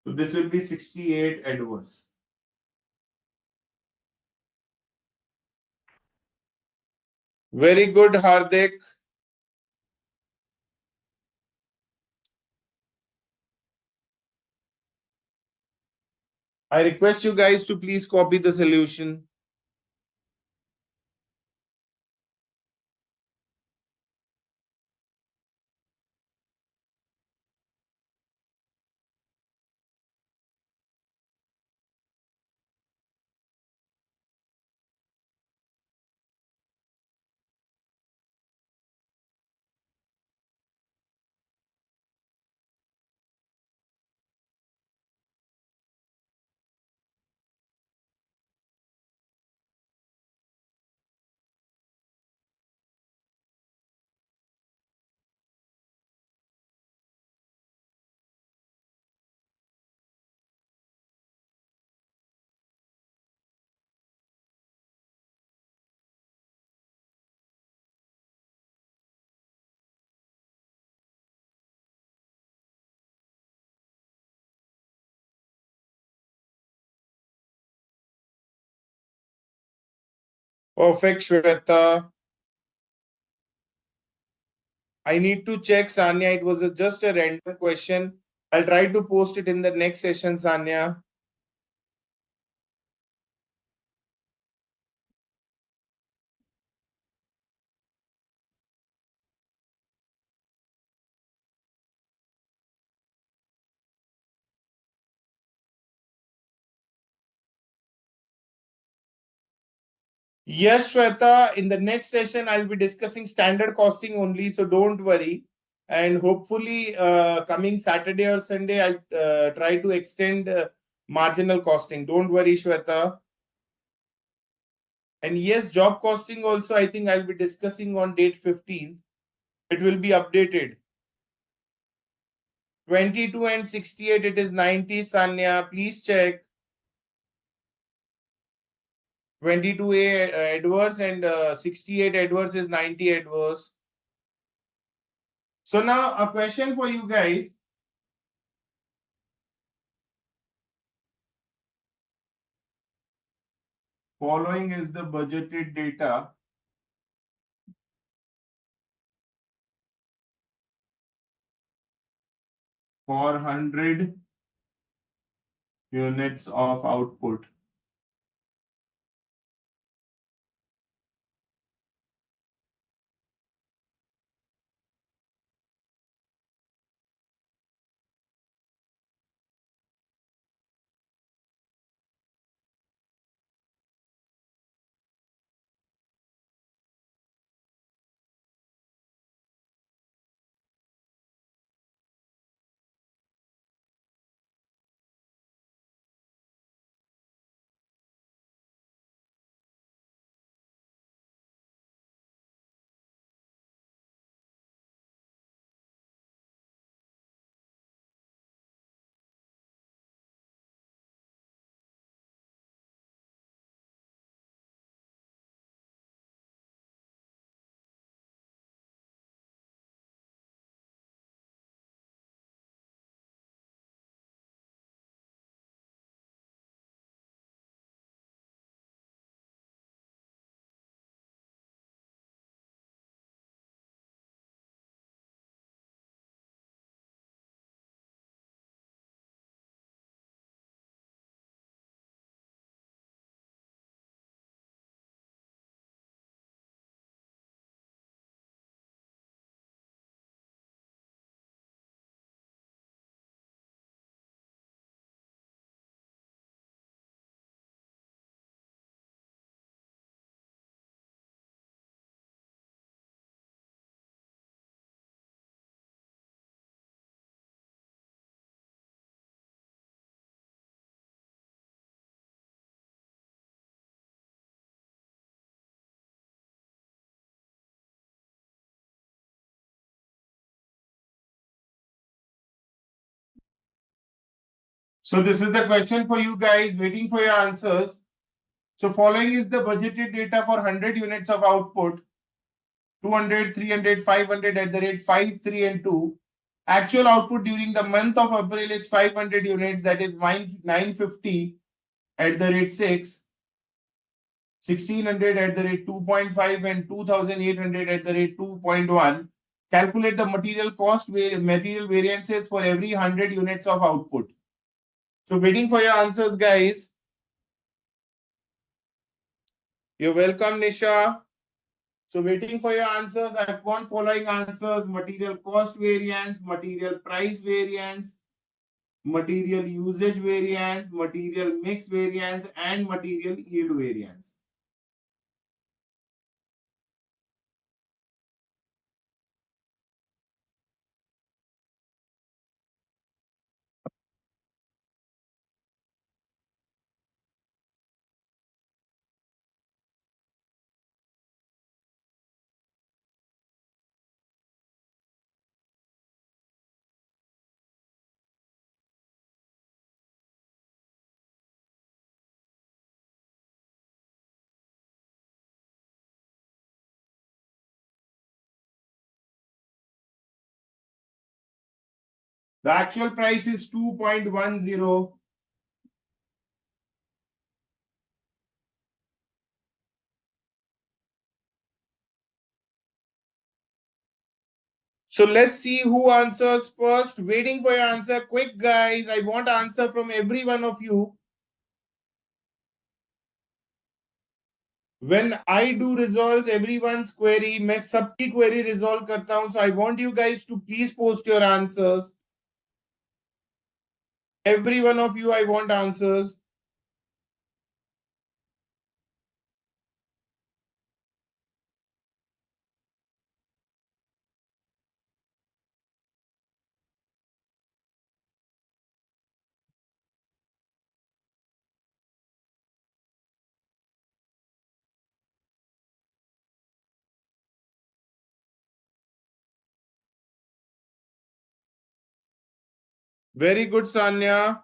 So this will be 68 adverse. Very good, Hardik. I request you guys to please copy the solution. Perfect, Shweta. I need to check, Sanya. It was just a random question. I'll try to post it in the next session, Sanya. Yes, Shweta, in the next session, I'll be discussing standard costing only, so don't worry. And hopefully, coming Saturday or Sunday, I'll try to extend marginal costing. Don't worry, Shweta. And yes, job costing also, I think I'll be discussing on date 15th. It will be updated. 22 and 68, it is 90, Sanya. Please check. 22A adverse and 68 adverse is 90 adverse. So now a question for you guys. Following is the budgeted data for 100 units of output. So this is the question for you guys, waiting for your answers. So following is the budgeted data for 100 units of output, 200, 300, 500 at the rate 5, 3 and 2. Actual output during the month of April is 500 units, that is 950 at the rate 6, 1600 at the rate 2.5 and 2800 at the rate 2.1. Calculate the material cost, material variances for every 100 units of output. So waiting for your answers, guys. You're welcome, Nisha. So waiting for your answers. I've got following answers: material cost variance, material price variance, material usage variance, material mix variance, and material yield variance. The actual price is 2.10. So let's see who answers first. Waiting for your answer. Quick, guys. I want answer from every one of you. When I do resolve everyone's query, मैं सबकी query resolve करता हूं. So I want you guys to please post your answers. Every one of you, I want answers. Very good, Sanya.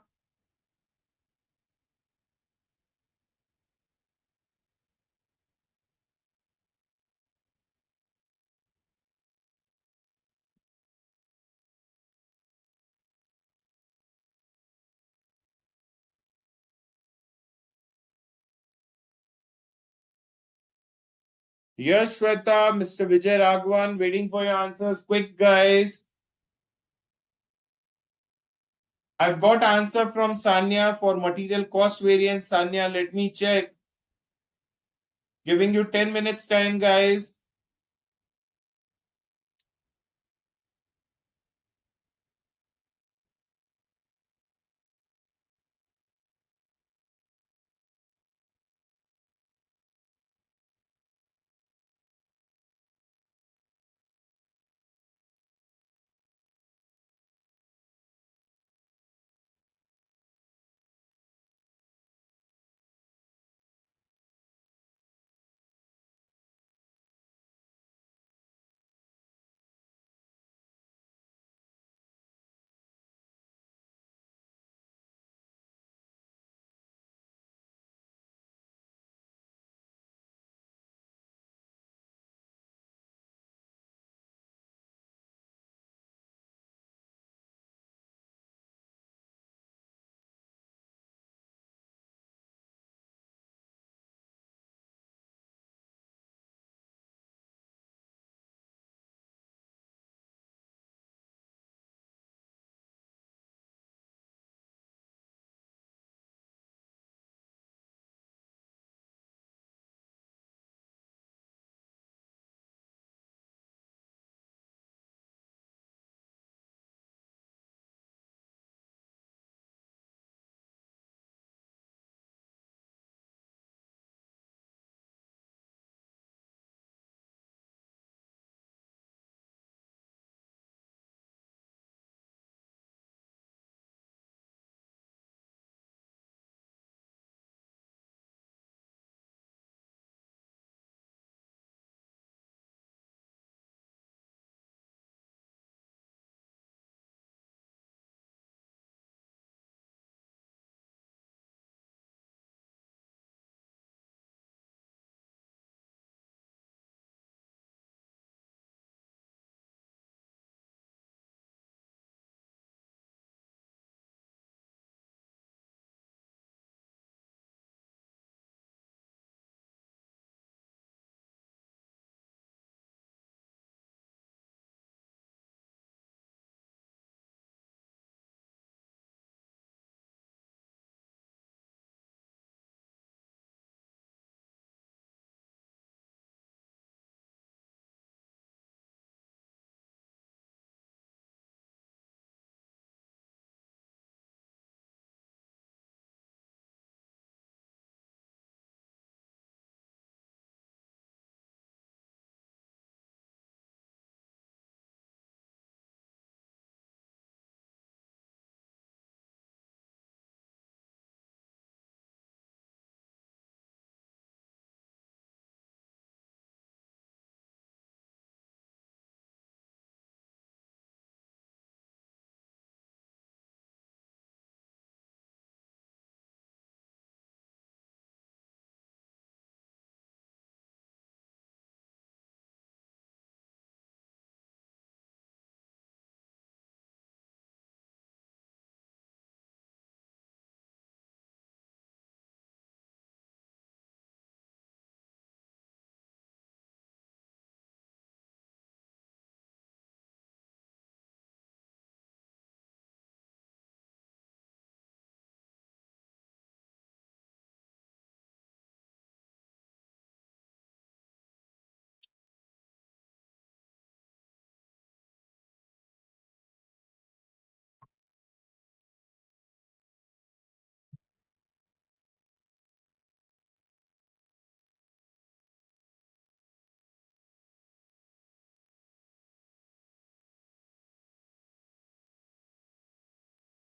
Yes, Shweta, Mr. Vijay Raghavan, waiting for your answers. Quick, guys. I've got answer from Sanya for material cost variance. Sanya, let me check. Giving you 10 minutes time, guys.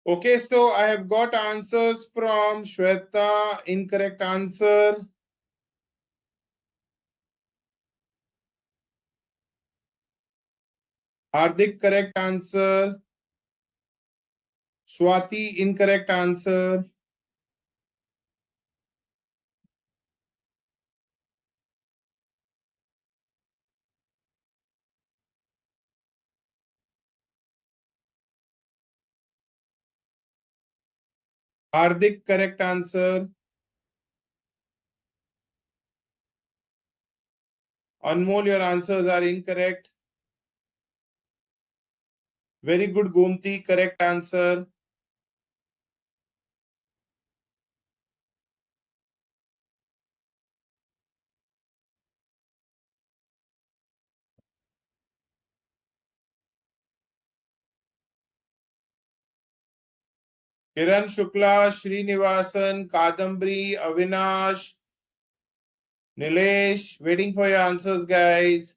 Okay, so I have got answers from Shweta. Incorrect answer. Hardik, correct answer. Swati, incorrect answer. Hardik, correct answer. Anmol, your answers are incorrect. Very good, Gomti, correct answer. Kiran Shukla, Srinivasan, Kadambri, Avinash, Nilesh, waiting for your answers, guys.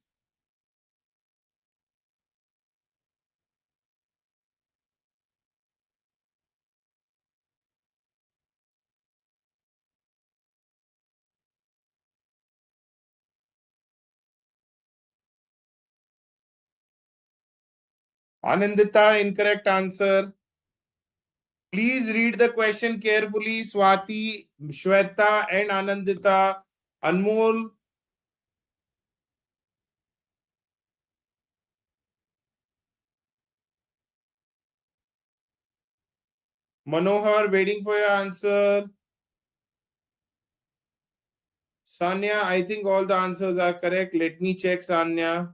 Anandita, incorrect answer. Please read the question carefully. Swati, Shweta, and Anandita. Anmol, Manohar, waiting for your answer. Sanya, I think all the answers are correct. Let me check, Sanya.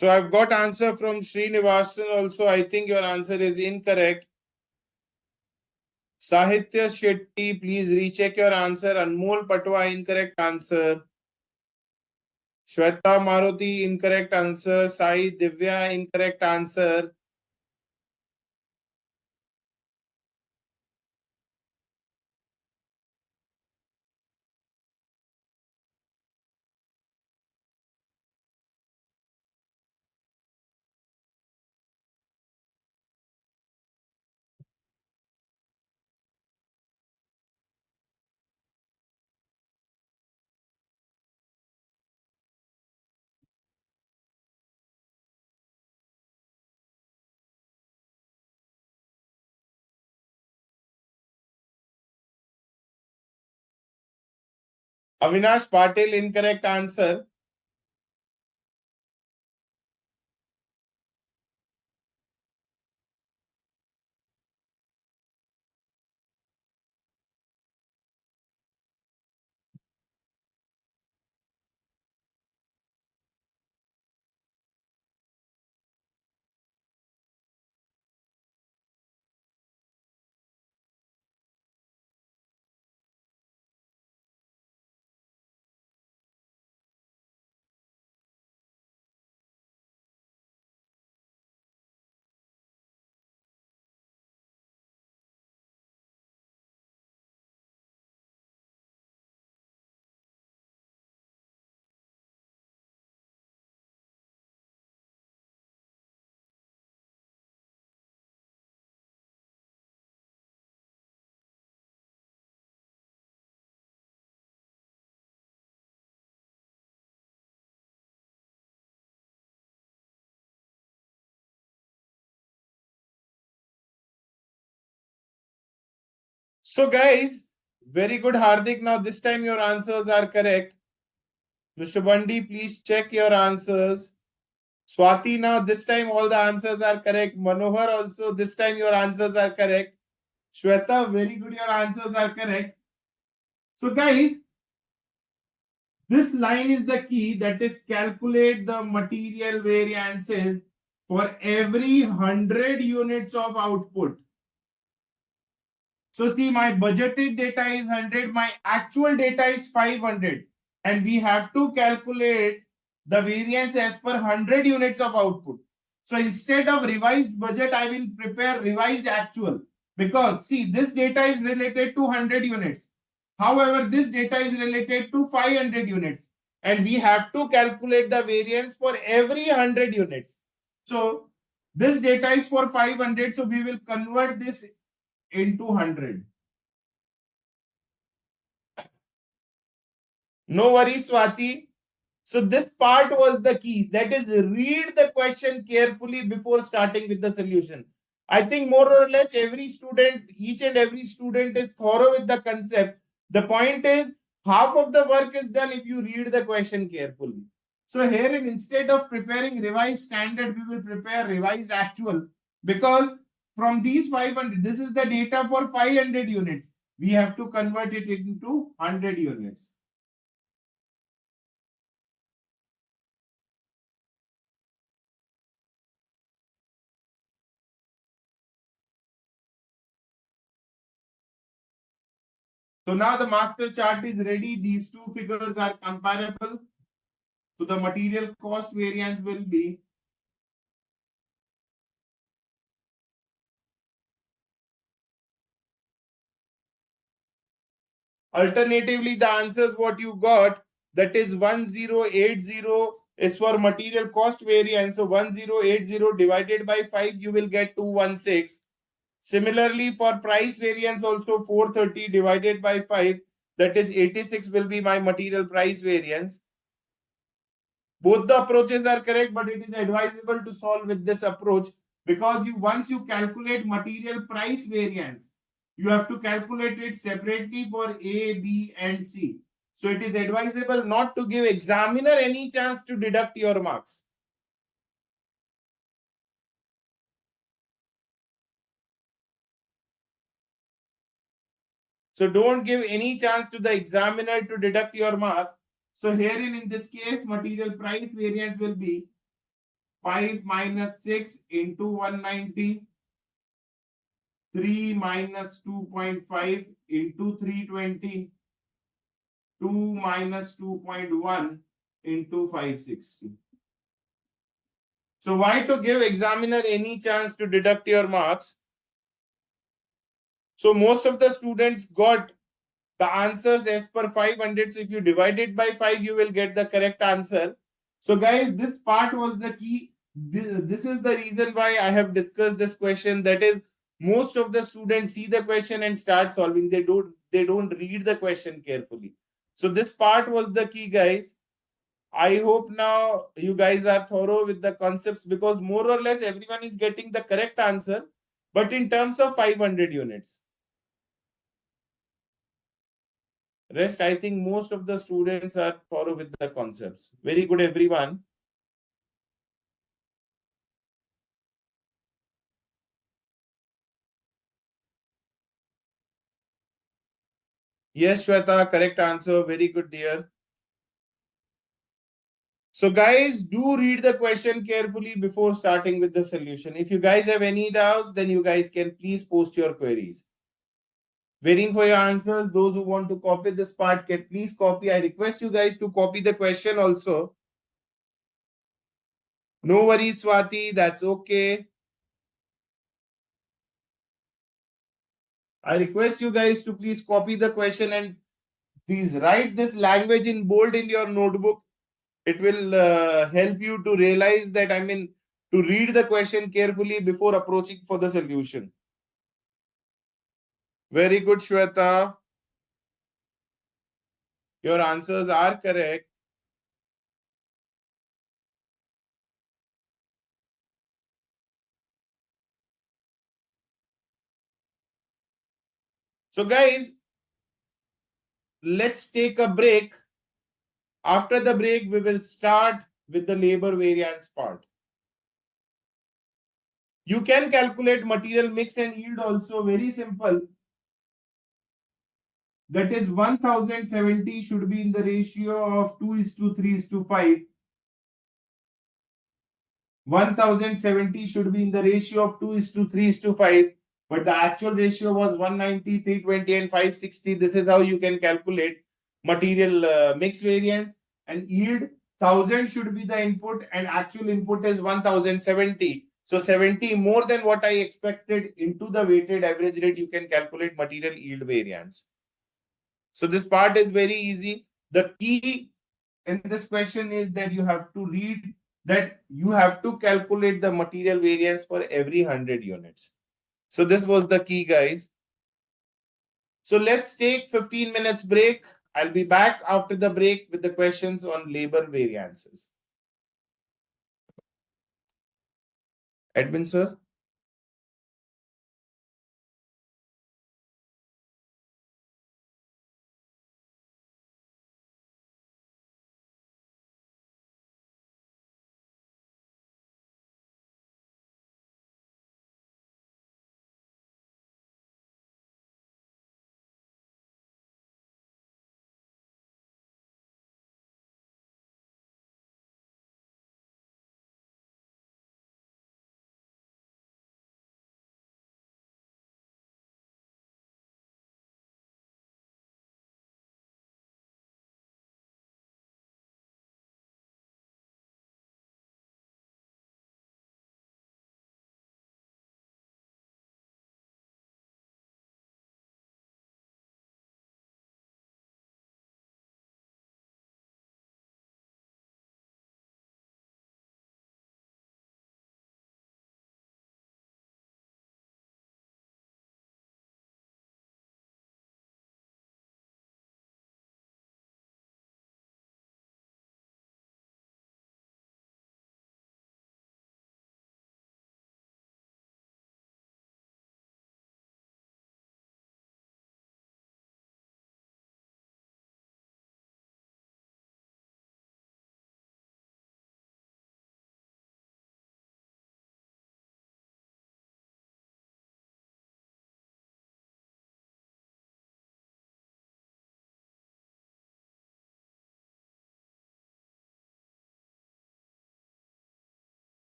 So I've got answer from Srinivasan also. I think your answer is incorrect. Sahitya Shetty, please recheck your answer. Anmol Patwa, incorrect answer. Shweta Maruti, incorrect answer. Sai Divya, incorrect answer. Avinash Patil, incorrect answer. So guys, very good, Hardik. Now this time your answers are correct. Mr. Bundy, please check your answers. Swati, now this time all the answers are correct. Manohar also, this time your answers are correct. Shweta, very good, your answers are correct. So guys, this line is the key, that is calculate the material variances for every 100 units of output. So see, my budgeted data is 100, my actual data is 500, and we have to calculate the variance as per 100 units of output. So instead of revised budget, I will prepare revised actual, because see, this data is related to 100 units. However, this data is related to 500 units, and we have to calculate the variance for every 100 units. So this data is for 500, so we will convert this into 100. No worries, Swati. So this part was the key. That is, read the question carefully before starting with the solution. I think more or less every student, each and every student is thorough with the concept. The point is, half of the work is done if you read the question carefully. So here, instead of preparing revised standard, we will prepare revised actual, because from these 500, this is the data for 500 units. We have to convert it into 100 units. So now the master chart is ready. These two figures are comparable. So the material cost variance will be alternatively the answers what you got, that is 1080 is for material cost variance. So 1080 divided by 5 you will get 216. Similarly for price variance also 430 divided by 5, that is 86 will be my material price variance. Both the approaches are correct, but it is advisable to solve with this approach, because once you calculate material price variance, you have to calculate it separately for A, B, and C. So it is advisable not to give examiner any chance to deduct your marks. So don't give any chance to the examiner to deduct your marks. So herein, in this case, material price variance will be 5 minus 6 into 190. 3 minus 2.5 into 320, 2 minus 2.1 into 560. So why to give examiner any chance to deduct your marks? So most of the students got the answers as per 500. So if you divide it by 5, you will get the correct answer. So guys, this part was the key. This is the reason why I have discussed this question. That is, most of the students see the question and start solving. They don't read the question carefully. So this part was the key, guys. I hope now you guys are thorough with the concepts, because more or less everyone is getting the correct answer, but in terms of 500 units. Rest, I think most of the students are thorough with the concepts. Very good, everyone. Yes, Shweta, correct answer. Very good, dear. So, guys, do read the question carefully before starting with the solution. If you guys have any doubts, then you guys can please post your queries. Waiting for your answers. Those who want to copy this part can please copy. I request you guys to copy the question also. No worries, Swati. That's okay. I request you guys to please copy the question and please write this language in bold in your notebook. It will help you to realize that, to read the question carefully before approaching for the solution. Very good, Shweta. Your answers are correct. So guys, let's take a break. After the break, we will start with the labor variance part. You can calculate material mix and yield also, very simple. That is 1070 should be in the ratio of 2:3:5. 1070 should be in the ratio of 2:3:5. But the actual ratio was 190, 320, and 560. This is how you can calculate material mix variance. And yield, 1000 should be the input, and actual input is 1070. So 70 more than what I expected into the weighted average rate, you can calculate material yield variance. So this part is very easy. The key in this question is that you have to read that you have to calculate the material variance for every 100 units. So this was the key, guys. So let's take 15 minutes break. I'll be back after the break with the questions on labor variances. Edwin, sir?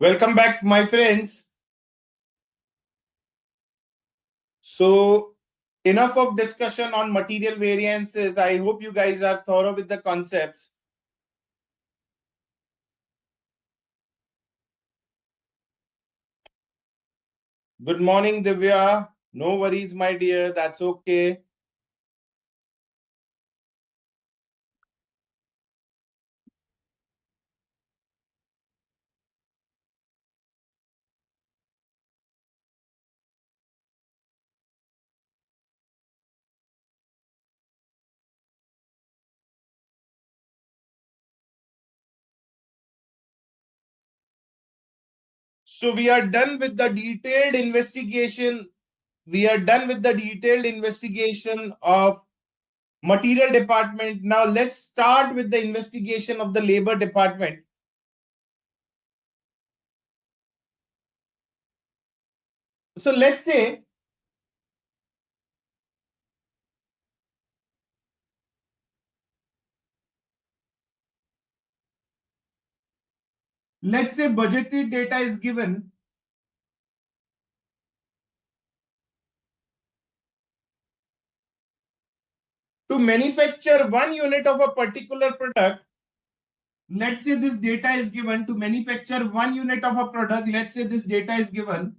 Welcome back, my friends. So, enough of discussion on material variances. I hope you guys are thorough with the concepts. Good morning, Divya. No worries, my dear. That's okay. So, we are done with the detailed investigation. We are done with the detailed investigation of material department. Now, let's start with the investigation of the labor department. So, let's say budgeted data is given to manufacture 1 unit of a particular product. Let's say this data is given to manufacture 1 unit of a product. Let's say this data is given.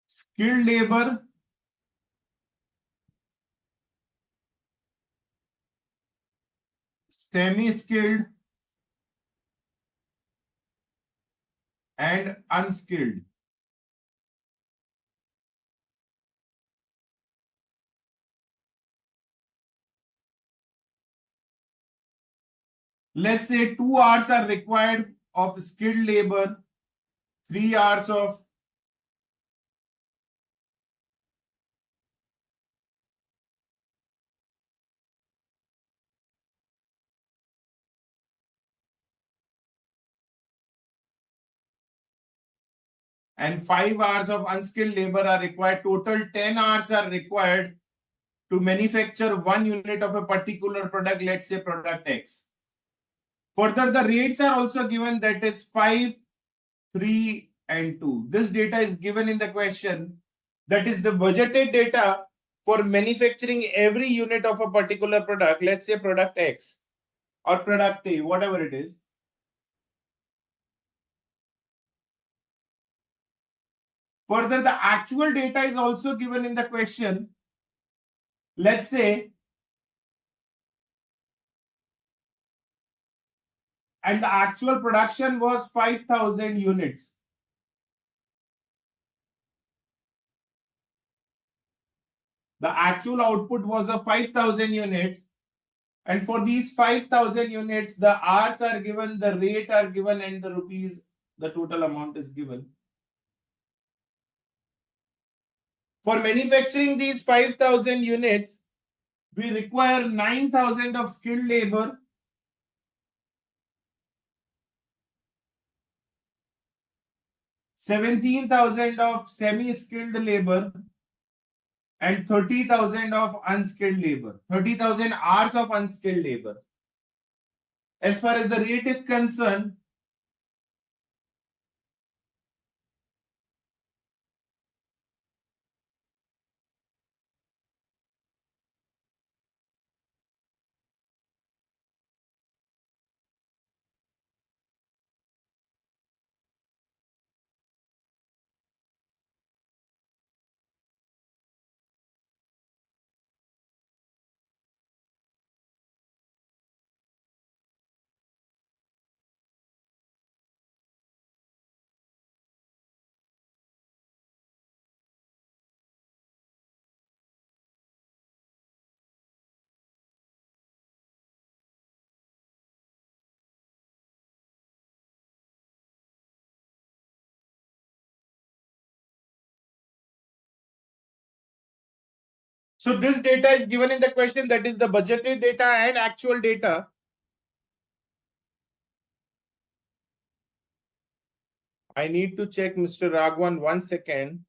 Skilled labor, semi-skilled, and unskilled. Let's say 2 hours are required of skilled labor, 3 hours of and 5 hours of unskilled labor are required. Total 10 hours are required to manufacture 1 unit of a particular product, let's say product X. Further, the rates are also given, that is 5, 3, and 2. This data is given in the question. That is the budgeted data for manufacturing every unit of a particular product, let's say product X or product A, whatever it is. Further, the actual data is also given in the question. Let's say, and the actual production was 5,000 units. The actual output was of 5,000 units. And for these 5,000 units, the hours are given, the rate are given, and the rupees, the total amount is given. For manufacturing these 5,000 units, we require 9,000 of skilled labor, 17,000 of semi-skilled labor, and 30,000 of unskilled labor, 30,000 hours of unskilled labor. As far as the rate is concerned, so this data is given in the question, that is the budgeted data and actual data. I need to check Mr. Raghavan 1 second.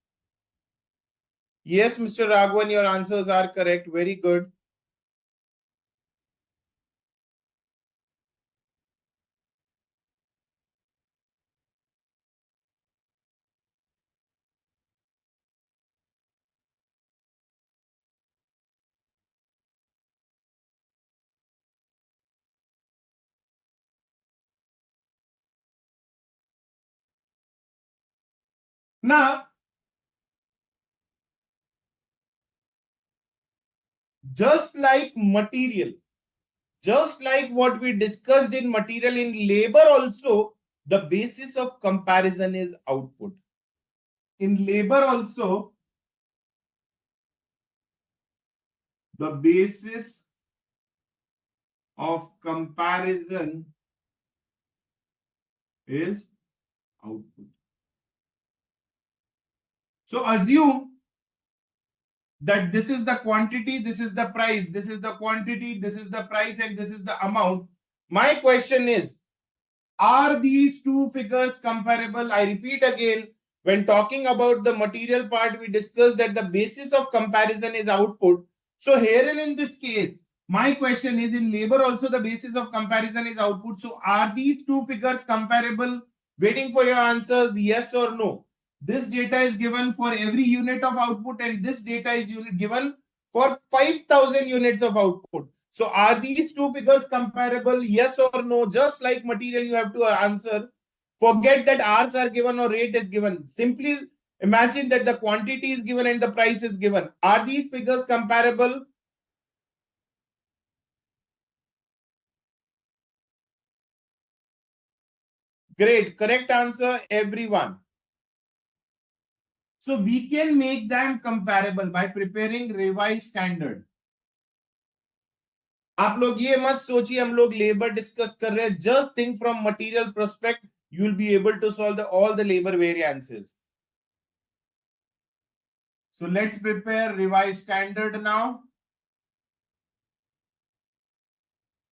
Yes, Mr. Raghavan, your answers are correct. Very good. Now, just like material, just like what we discussed in material, in labor also, the basis of comparison is output. In labor also, the basis of comparison is output. So assume that this is the quantity, this is the price, this is the quantity, this is the price, and this is the amount. My question is, are these two figures comparable? I repeat again, when talking about the material part, we discussed that the basis of comparison is output. So here and in this case, my question is, in labor also the basis of comparison is output. So are these two figures comparable? Waiting for your answers, yes or no. This data is given for every unit of output, and this data is given for 5,000 units of output. So are these two figures comparable? Yes or no? Just like material, you have to answer. Forget that hours are given or rate is given. Simply imagine that the quantity is given and the price is given. Are these figures comparable? Great. Correct answer, everyone. So we can make them comparable by preparing revised standard. आप लोग ये मत सोचिए हम लोग labour discuss कर रहे हैं. Just think from material prospect, you will be able to solve all the labor variances. So let's prepare revised standard now.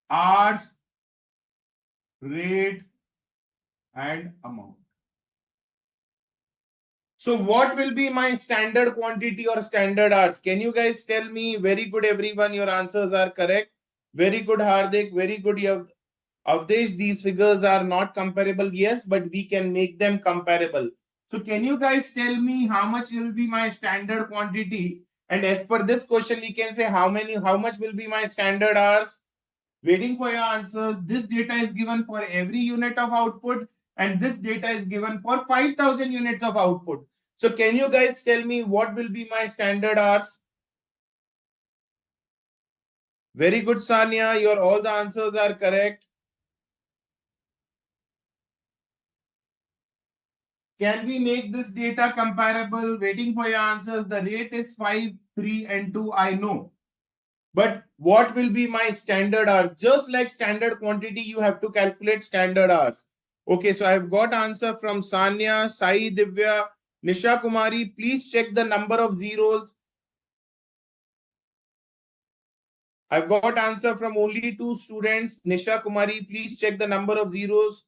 Hours, rate, and amount. So what will be my standard quantity or standard hours? Can you guys tell me? Very good, everyone. Your answers are correct. Very good, Hardik. Very good, Avdesh. These figures are not comparable. Yes, but we can make them comparable. So can you guys tell me how much will be my standard quantity? And as per this question, we can say how much will be my standard hours? Waiting for your answers. This data is given for every unit of output, and this data is given for 5,000 units of output. So can you guys tell me what will be my standard hours? Very good, Sanya. Your all the answers are correct. Can we make this data comparable? Waiting for your answers. The rate is 5, 3, and 2. I know. But what will be my standard hours? Just like standard quantity, you have to calculate standard hours. Okay, so I've got answer from Sanya, Sai, Divya, Nisha Kumari. Please check the number of zeros. I've got answer from only 2 students. Nisha Kumari, please check the number of zeros.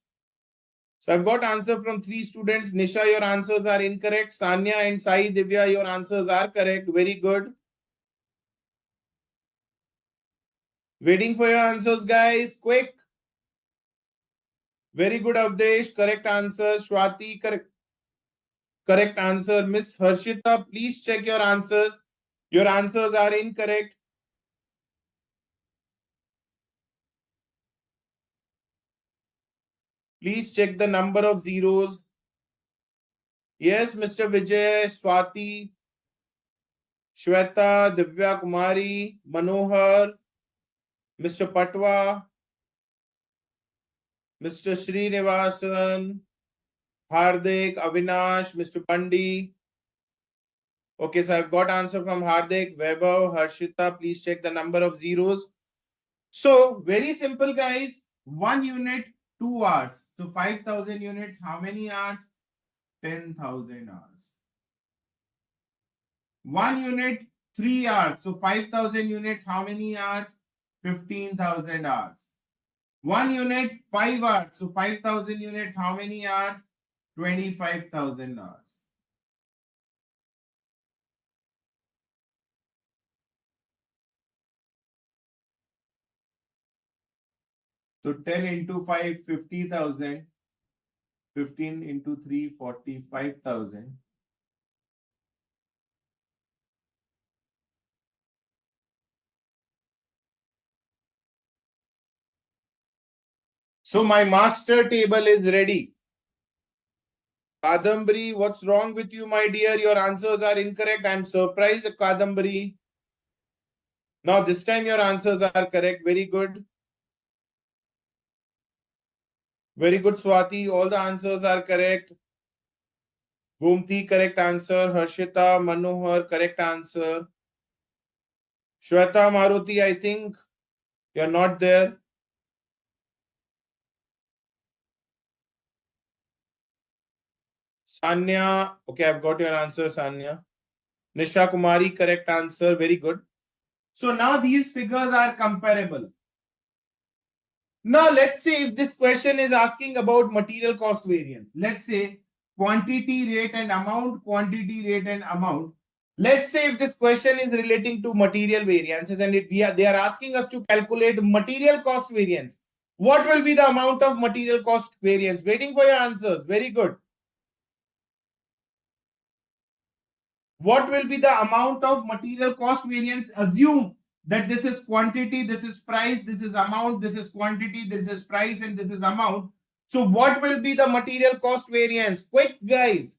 So I've got answer from 3 students. Nisha, your answers are incorrect. Sanya and Sai, Divya, your answers are correct. Very good. Waiting for your answers, guys. Quick. Very good, Avdesh. Correct answer. Swati, correct answer. Miss Harshita, please check your answers. Your answers are incorrect. Please check the number of zeros. Yes, Mr. Vijay, Swati, Shweta, Divya Kumari, Manohar, Mr. Patwa, Mr. Srinivasan, Hardik, Avinash, Mr. Pandi. Okay, so I've got answer from Hardik, Vaibhav, Harshita. Please check the number of zeros. So very simple, guys. 1 unit, 2 hours. So 5,000 units, how many hours? 10,000 hours. 1 unit, 3 hours. So 5,000 units, how many hours? 15,000 hours. 1 unit, 5 hours. So 5,000 units, how many hours? 25,000 hours. So 10 into 5, 50,000. 15 into 3, 45,000. So my master table is ready. Kadambari, what's wrong with you, my dear? Your answers are incorrect. I'm surprised, Kadambari. Now, this time your answers are correct. Very good. Very good, Swati. All the answers are correct. Gomti, correct answer. Harshita, Manohar, correct answer. Shweta, Maruti, I think you're not there. Sanya, okay, I've got your answer, Sanya. Nisha Kumari, correct answer. Very good. So now these figures are comparable. Now let's say if this question is asking about material cost variance. Let's say quantity rate and amount, quantity rate and amount. Let's say if this question is relating to material variances and they are asking us to calculate material cost variance. What will be the amount of material cost variance? Waiting for your answers. Very good. What will be the amount of material cost variance? Assume that this is quantity, this is price, this is amount, this is quantity, this is price, and this is amount. So what will be the material cost variance? Quick, guys.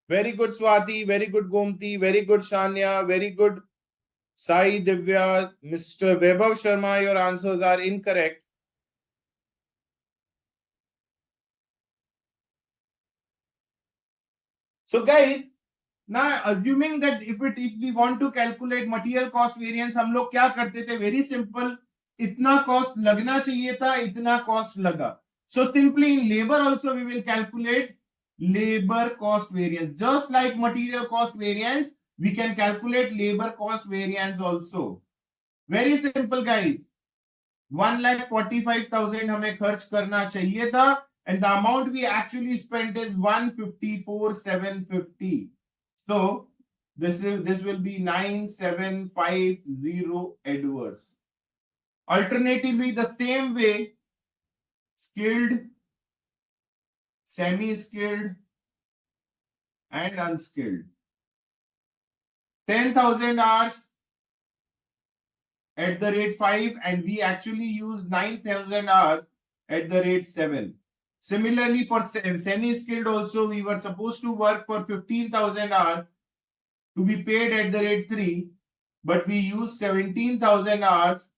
Very good, Swati. Very good, Gomti. Very good, Shania. Very good, Sai, Divya. Mr. Vaibhav Sharma, your answers are incorrect. So, guys, now assuming that if we want to calculate material cost variance, हम लोग क्या करते थे? Very simple. इतना cost लगना चाहिए था, इतना cost लगा. So simply in labor also we will calculate labor cost variance. Just like material cost variance, we can calculate labor cost variance also. Very simple, guys. 1,45,000 हमें खर्च करना चाहिए था, and the amount we actually spent is 154,750. So this will be 9,750 Edwards. Alternatively, the same way, skilled, semi-skilled, and unskilled. 10,000 hours at the rate 5, and we actually use 9,000 hours at the rate 7. Similarly, for semi-skilled also, we were supposed to work for 15,000 hours to be paid at the rate 3, but we use 17,000 hours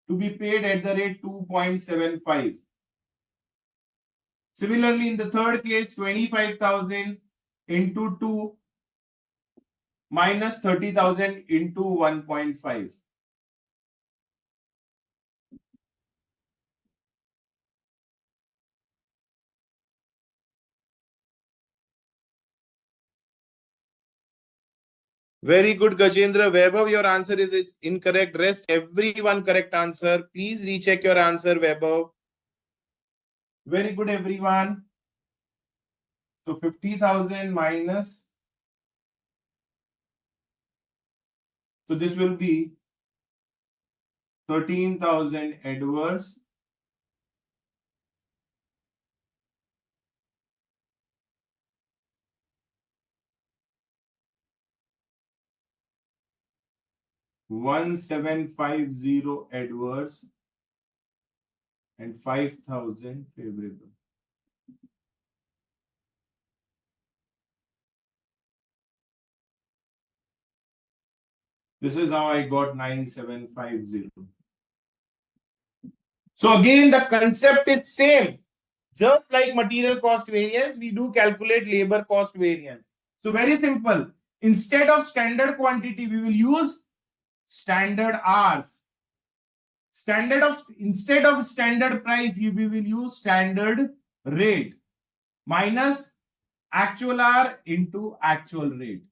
to be paid at the rate 2.75. Similarly, in the third case, 25,000 into 2 minus 30,000 into 1.5. Very good, Gajendra. Vaibhav, your answer is incorrect. Rest everyone correct answer. Please recheck your answer, Vaibhav. Very good, everyone. So 50,000 minus. So this will be 13,000 Edwards. $1,750 Edwards and 5,000 favorable. This is how I got 9,750. So again, the concept is same. Just like material cost variance, we do calculate labor cost variance. So very simple. Instead of standard quantity, we will use standard hours. Instead of standard price, we will use standard rate minus actual hour into actual rate.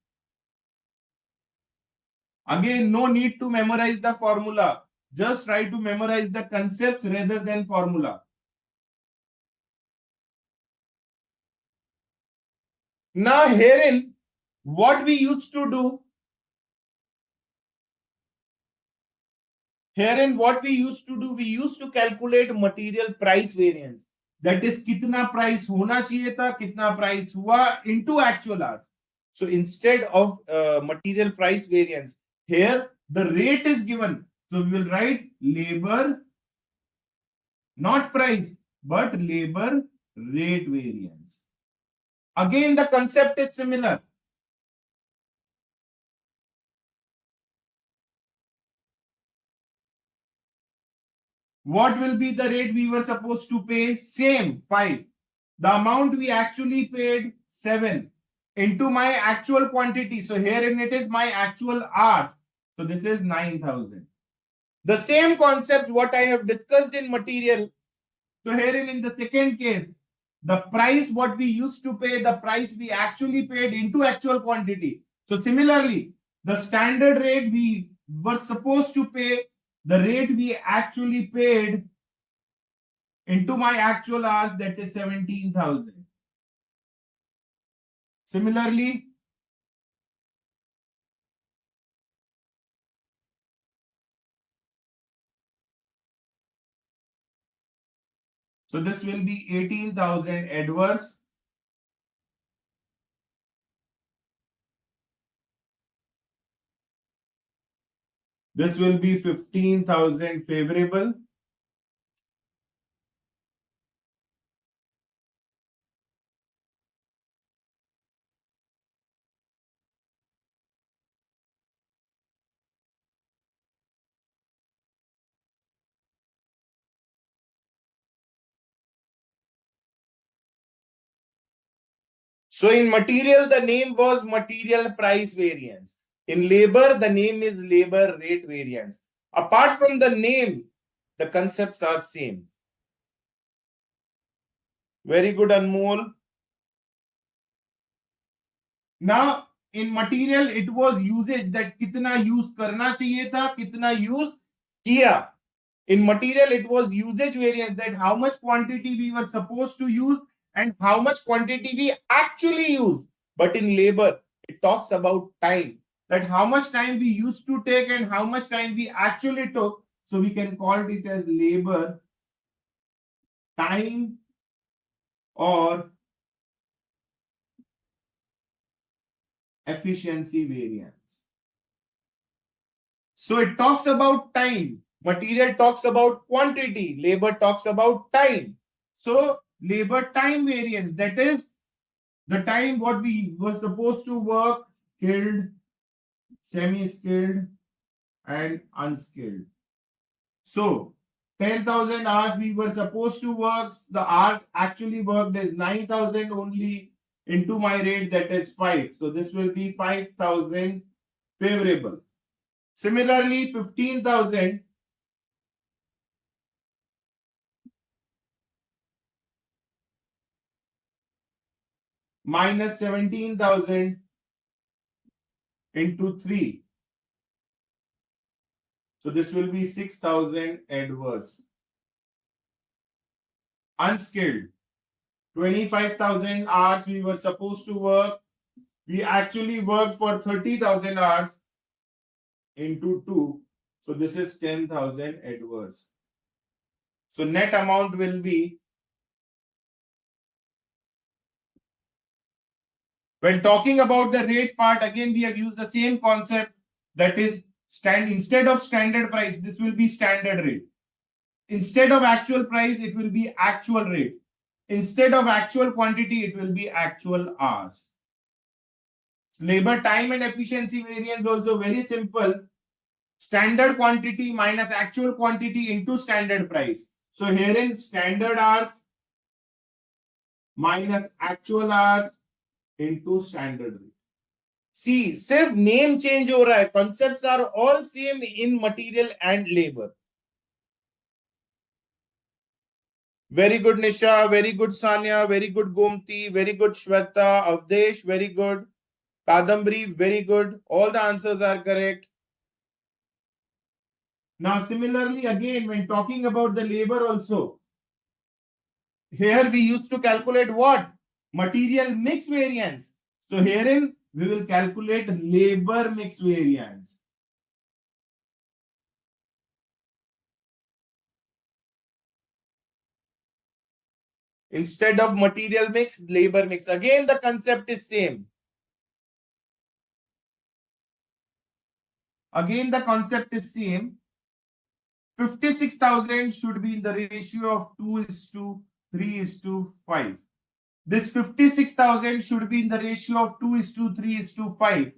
Again, no need to memorize the formula. Just try to memorize the concepts rather than formula. Now herein, what we used to do, we used to calculate material price variance. That is, कितना price होना चाहिए था, कितना price हुआ into actual hours. So instead of material price variance, here the rate is given. So we will write labor, not price, but labor rate variance. Again, the concept is similar. What will be the rate we were supposed to pay? Same, 5. The amount we actually paid, 7, into my actual quantity. So herein it is my actual hours. So this is 9,000. The same concept what I have discussed in material. So herein in the second case, the price what we used to pay, the price we actually paid into actual quantity. So similarly, the standard rate we were supposed to pay, the rate we actually paid into my actual hours, that is 17,000. Similarly, so this will be 18,000 adverse. This will be 15,000 favorable. So in material, the name was material price variance. In labor, the name is labor rate variance. Apart from the name, the concepts are same. Very good, Anmol. Now, in material, it was usage that kitna use karna chahiye tha, kitna use kiya. In material, it was usage variance, that how much quantity we were supposed to use and how much quantity we actually used. But in labor, it talks about time, that how much time we used to take and how much time we actually took. So we can call it as labor time or efficiency variance. So it talks about time. Material talks about quantity. Labor talks about time. So labor time variance, that is the time what we were supposed to work, skilled, semi-skilled, and unskilled. So 10,000 hours we were supposed to work. The hour actually worked is 9,000 only into my rate, that is 5. So this will be 5,000 favorable. Similarly, 15,000 minus 17,000 into 3. So this will be 6,000 adverse. Unskilled, 25,000 hours we were supposed to work. We actually worked for 30,000 hours into 2. So this is 10,000 adverse. So net amount will be, when talking about the rate part, again we have used the same concept, that is instead of standard price, this will be standard rate. Instead of actual price, it will be actual rate. Instead of actual quantity, it will be actual hours. Labor time and efficiency variance also very simple. Standard quantity minus actual quantity into standard price. So herein standard hours minus actual hours into standard rate. See, सिर्फ name change हो रहा है. Concepts are all same in material and labor. Very good, Nisha. Very good, Sanya. Very good, Gomti. Very good, Shweta. Avdesh. Very good. Kadambri. Very good. All the answers are correct. Now, similarly, again, when talking about the labor also, here we used to calculate what? Material mix variance. So herein we will calculate labor mix variance. Instead of material mix, labor mix. Again, the concept is same. Again, the concept is same. 56,000 should be in the ratio of 2:3:5. This 56,000 should be in the ratio of 2:3:5.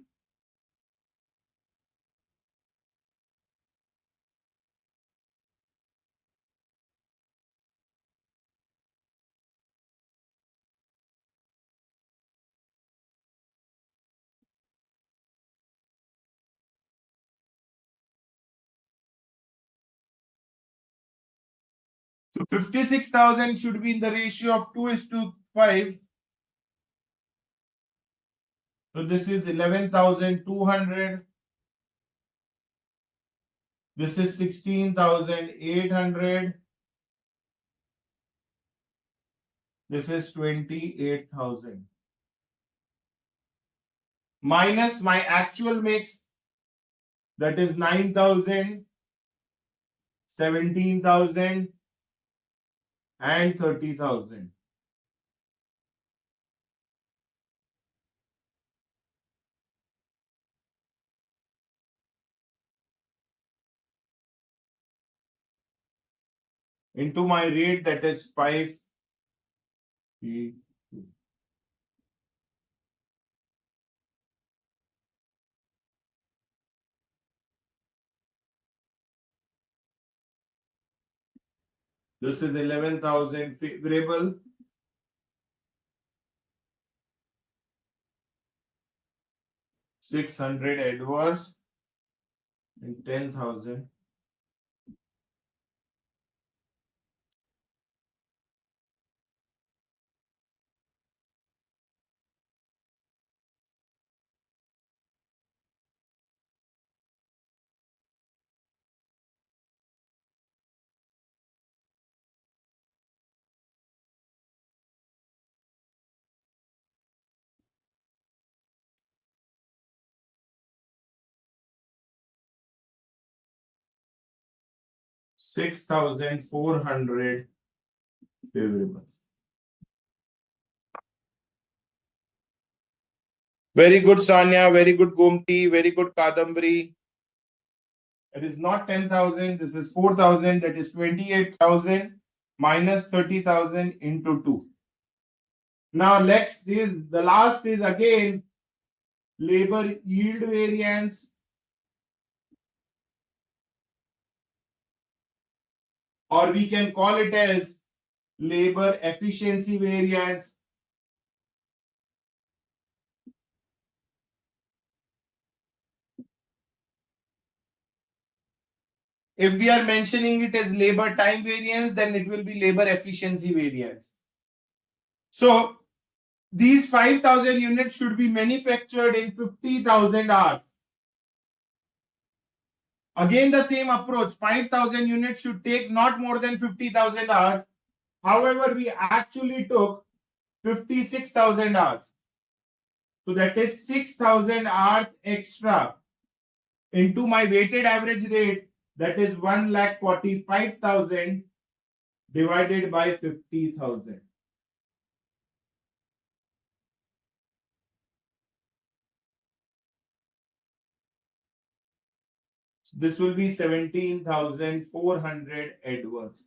So 56,000 should be in the ratio of 2:5. So this is 11,200. This is 16,800. This is 28,000. Minus my actual mix, that is 9,000, 17,000, and 30,000. Into my rate, that is 5. This is 11,000 favorable. 600 adverse, and 10,000. $6,400 favorable. Very good, Sanya. Very good, Gomti. Very good, Kadambari. It is not 10,000. This is 4,000. That is 28,000 minus 30,000 into 2. Now, next is the last is again labor yield variance, or we can call it as labor efficiency variance. If we are mentioning it as labor time variance, then it will be labor efficiency variance. So these 5,000 units should be manufactured in 50,000 hours. Again, the same approach, 5,000 units should take not more than 50,000 hours. However, we actually took 56,000 hours. So that is 6,000 hours extra into my weighted average rate, that is 1,45,000 divided by 50,000. This will be 17,400 adverse.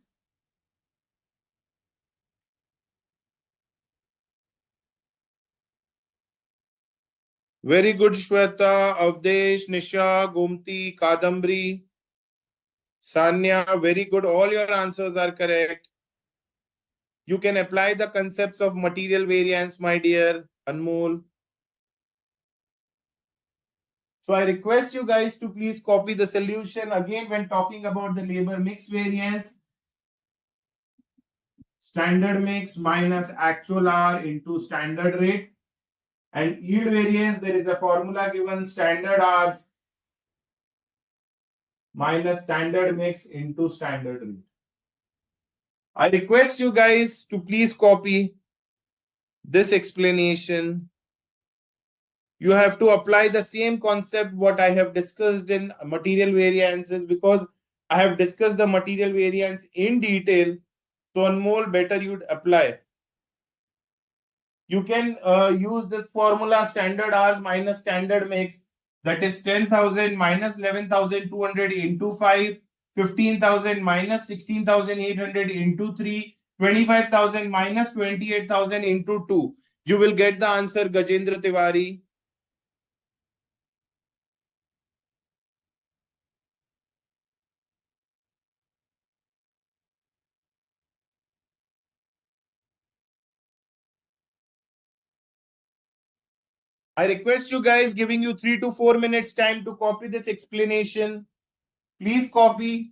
Very good, Shweta, Avdesh, Nisha, Gomti, Kadambri, Sanya. Very good. All your answers are correct. You can apply the concepts of material variance, my dear Anmol. So I request you guys to please copy the solution. Again, when talking about the labor mix variance, standard mix minus actual hour into standard rate. And yield variance, there is a formula given, standard hours minus standard mix into standard rate. I request you guys to please copy this explanation. You have to apply the same concept what I have discussed in material variances, because I have discussed the material variance in detail. So Anmol, better you'd apply. You can use this formula, standard hours minus standard mix, that is 10,000 minus 11,200 into 5, 15,000 minus 16,800 into 3, 25,000 minus 28,000 into 2. You will get the answer, Gajendra Tiwari. I request you guys, giving you 3 to 4 minutes time to copy this explanation. Please copy.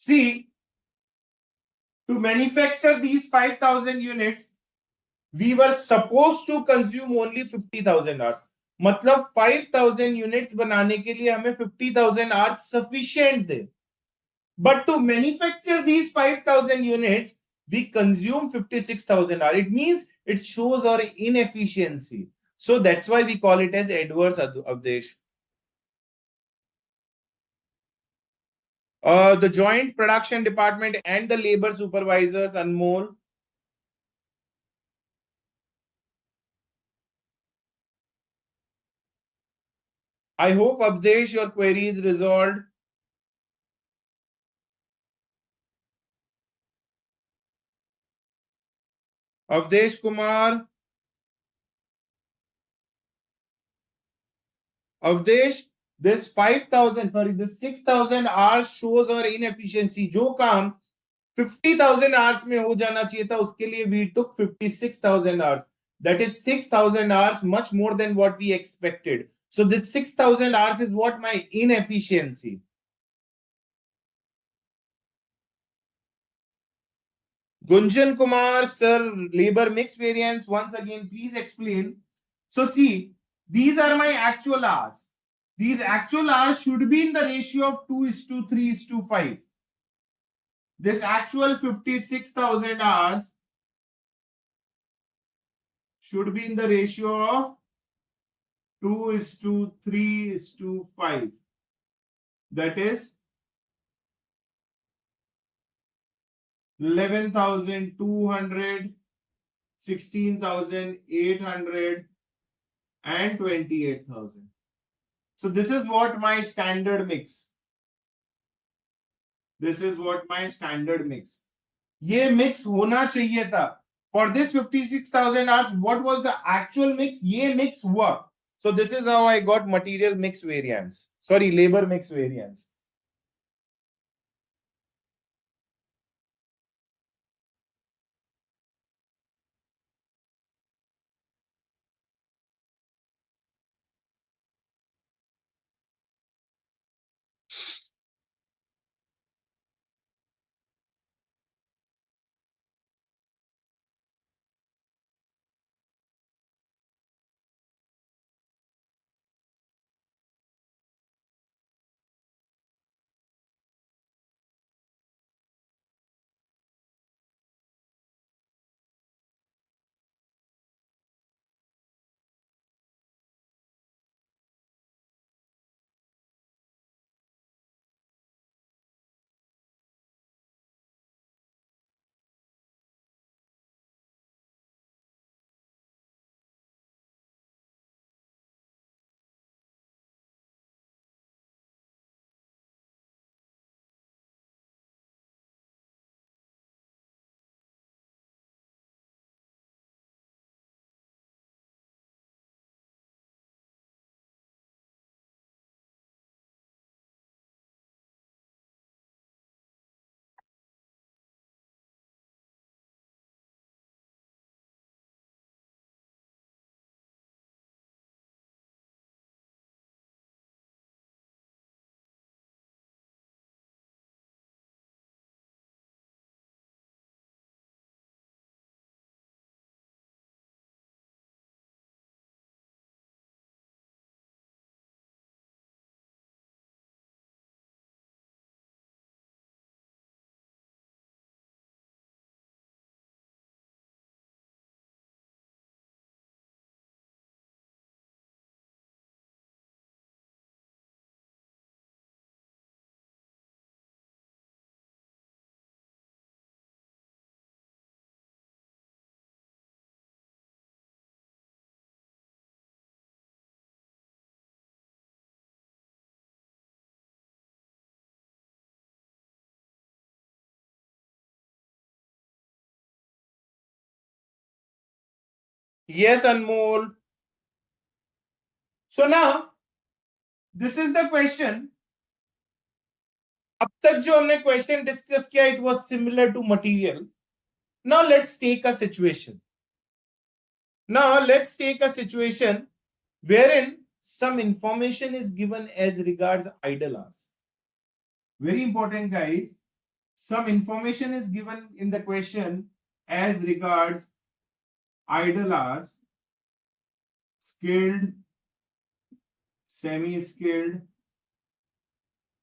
See, to manufacture these 5,000 units, we were supposed to consume only 50,000 hours. मतलब 5,000 units बनाने के लिए हमें 50,000 hours sufficient थे. But to manufacture these 5,000 units, we consume 56,000 hours. It means it shows our inefficiency. So that's why we call it as adverse, Avdesh. The joint production department and the labor supervisors, Anmol. I hope, Avdesh, your query is resolved. Avdesh Kumar. Avdesh, this 5,000, sorry, this 6,000 hours shows our inefficiency. जो काम 50,000 hours में हो जाना चाहिए था, उसके लिए we took 56,000 hours. That is 6,000 hours, much more than what we expected. So this 6,000 hours is what my inefficiency. Gunjan Kumar, sir, labor mix variance. Once again, please explain. So see, these are my actual hours. These actual hours should be in the ratio of 2:3:5. This actual 56,000 hours should be in the ratio of 2:3:5. That is 11,200, 16,800, and 28,000. So this is what my standard mix. This is what my standard mix. ये mix होना चाहिए था. For this 56,000 hours, what was the actual mix? ये mix हुआ. So this is how I got material mix variance. Sorry, labor mix variance. Yes, Anmol. So now, this is the question. अब तक जो हमने question discuss किया, it was similar to material. Now let's take a situation. Wherein some information is given as regards idle hours. Very important, guys. Some information is given in the question as regards idle hours, skilled, semi-skilled,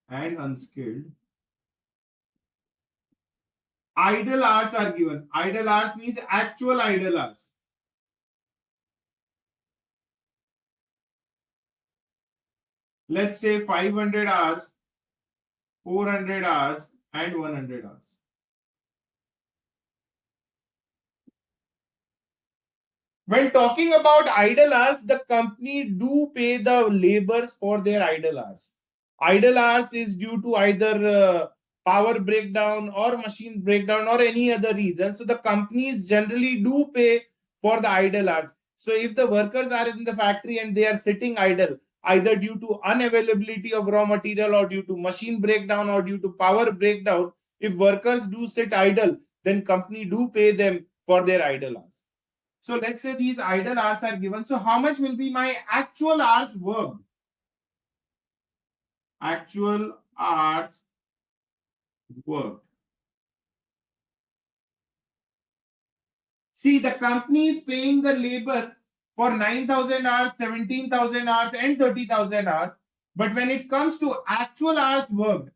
and unskilled. Idle hours are given. Idle hours means actual idle hours. Let's say 500 hours, 400 hours, and 100 hours. When talking about idle hours, the company do pay the laborers for their idle hours. Idle hours is due to either power breakdown or machine breakdown or any other reason, so the companies generally do pay for the idle hours. So if the workers are in the factory and they are sitting idle, either due to unavailability of raw material or due to machine breakdown or due to power breakdown, if workers do sit idle, then company do pay them for their idle hours. So let's say these idle hours are given. So how much will be my actual hours worked? Actual hours worked. See, the company is paying the labor for 9,000 hours, 17,000 hours, and 30,000 hours. But when it comes to actual hours worked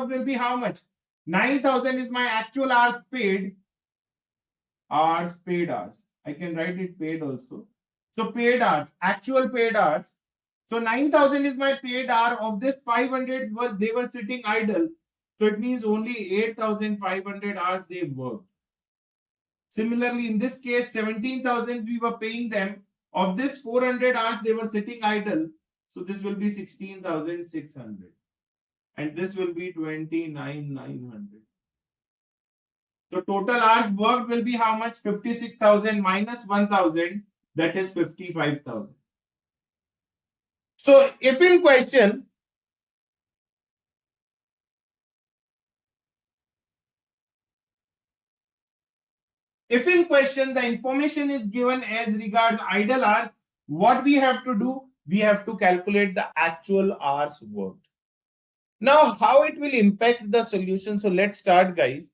will be how much? 9,000 is my actual hours paid. Hours, paid hours. I can write it paid also. So paid hours, actual paid hours. So 9,000 is my paid hour. Of this 500 they were sitting idle. So it means only 8,500 hours they worked. Similarly, in this case, 17,000 we were paying them. Of this 400 hours they were sitting idle. So this will be 16,600. And this will be 29,900. So total hours worked will be how much? 56,000 minus 1,000. That is 55,000. So if in question, the information is given as regards idle hours, what we have to do? We have to calculate the actual hours worked. Now, how it will impact the solution? So let's start, guys.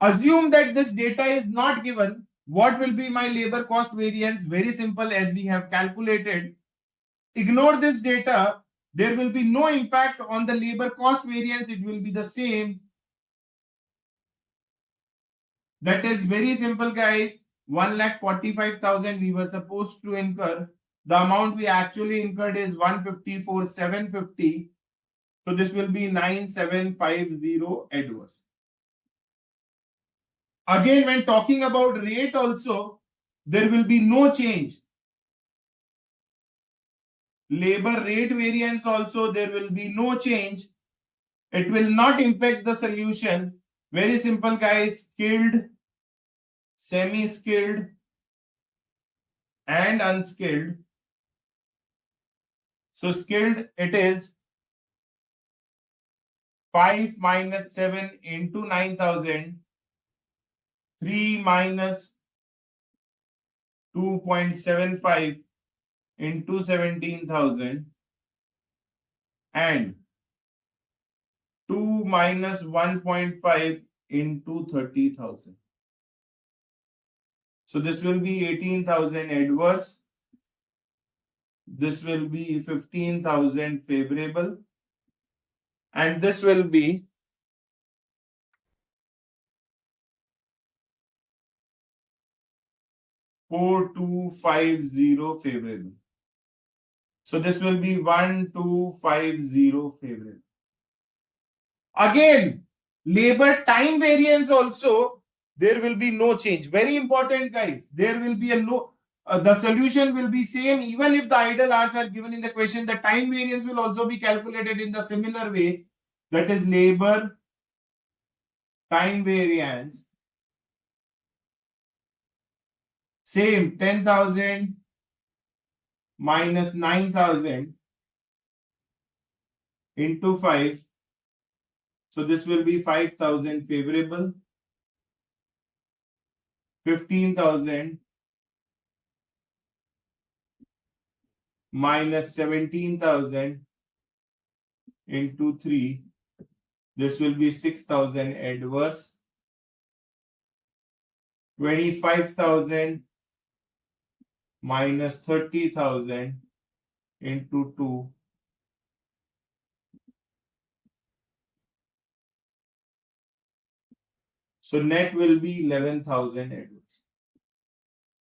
Assume that this data is not given. What will be my labor cost variance? Very simple, as we have calculated. Ignore this data. There will be no impact on the labor cost variance. It will be the same. That is very simple, guys. 1,45,000 we were supposed to incur. The amount we actually incurred is 154,750. So this will be 9,750 adverse. Again, when talking about rate also, there will be no change. Labor rate variance also, there will be no change. It will not impact the solution. Very simple, guys. Skilled, semi-skilled, and unskilled. So skilled, it is 5 minus 7 into 9,000, 3 minus 2.75 into 17,000, and 2 minus 1.5 into 30,000. So this will be 18,000 adverse. This will be 15,000 favorable. And this will be 4,250 favorable. So this will be 1,250 favorable. Again, labor time variance also, there will be no change. Very important, guys. There will be a no. The solution will be same even if the idle hours are given in the question. The time variance will also be calculated in the similar way. That is labor time variance. Same 10,000 minus 9,000 into 5. So this will be 5,000 favorable. 15,000 minus 17,000 into 3. This will be 6,000 adverse. 25,000 minus 30,000 into 2. So net will be 11,000 adverse.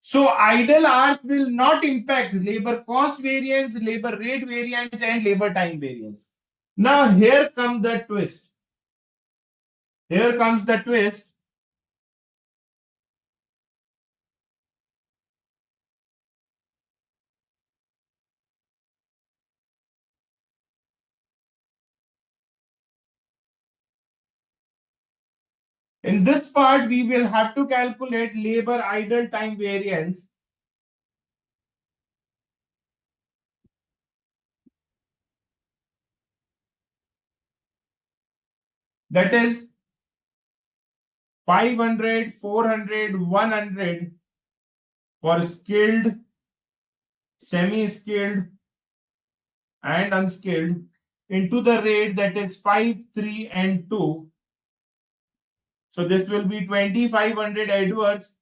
So idle hours will not impact labor cost variance, labor rate variance, and labor time variance. Now here comes the twist. Here comes the twist. In this part, we will have to calculate labor idle time variance. That is 500, 400, 100 for skilled, semi-skilled, and unskilled into the rate that is 5, 3, and 2. So this will be 2500 adverse.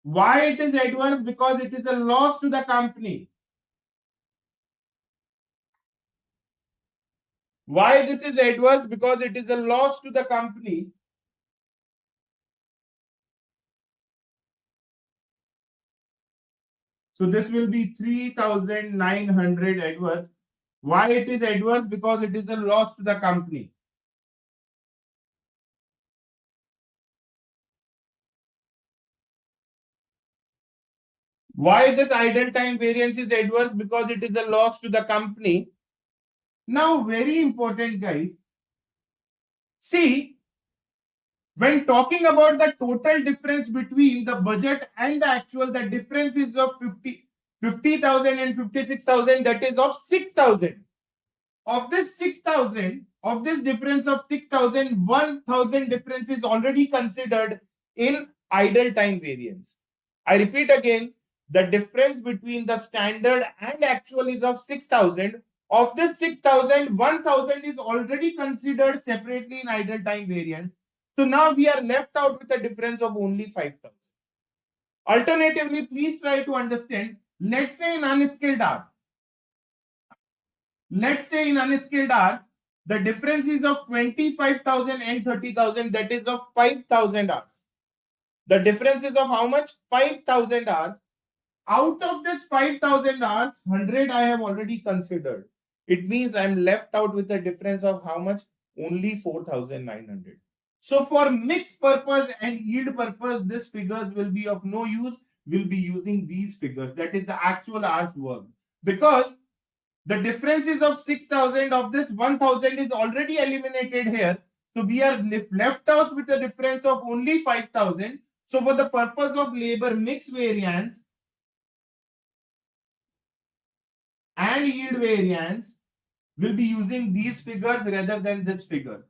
Why it is adverse? Because it is a loss to the company. Why this is adverse? Because it is a loss to the company. So this will be 3900 adverse. Why it is adverse? Because it is a loss to the company. Why this idle time variance is adverse? Because it is a loss to the company. Now, very important, guys. See, when talking about the total difference between the budget and the actual, the difference is of 50,000 and 56,000, that is of 6,000. Of this 6,000, of this difference of 6,000, 1,000 difference is already considered in idle time variance. I repeat again, the difference between the standard and actual is of 6,000. Of this 6,000, 1,000 is already considered separately in idle time variance. So now we are left out with a difference of only 5,000. Alternatively, please try to understand, let's say in unskilled hours, the difference is of 25,000 and 30,000, that is of 5,000 hours. The difference is of how much? 5,000 hours. Out of this 5,000 hours, 100 I have already considered. It means I'm left out with a difference of how much? Only 4,900. So for mix purpose and yield purpose, these figures will be of no use. We'll be using these figures. That is the actual hours worked. Because the difference is of 6,000, of this 1,000 is already eliminated here. So we are left out with a difference of only 5,000. So for the purpose of labor mix variance and yield variance, we'll be using these figures rather than this figure.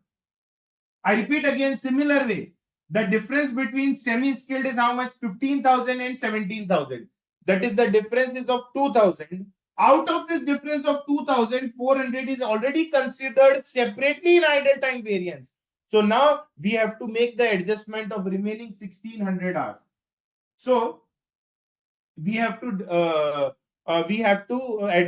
I repeat again, similar way. The difference between semi-skilled is how much? 15,000 and 17,000. That is the difference is of 2,000. Out of this difference of 2,400 is already considered separately in idle time variance. So now we have to make the adjustment of remaining 1,600 hours. So we have to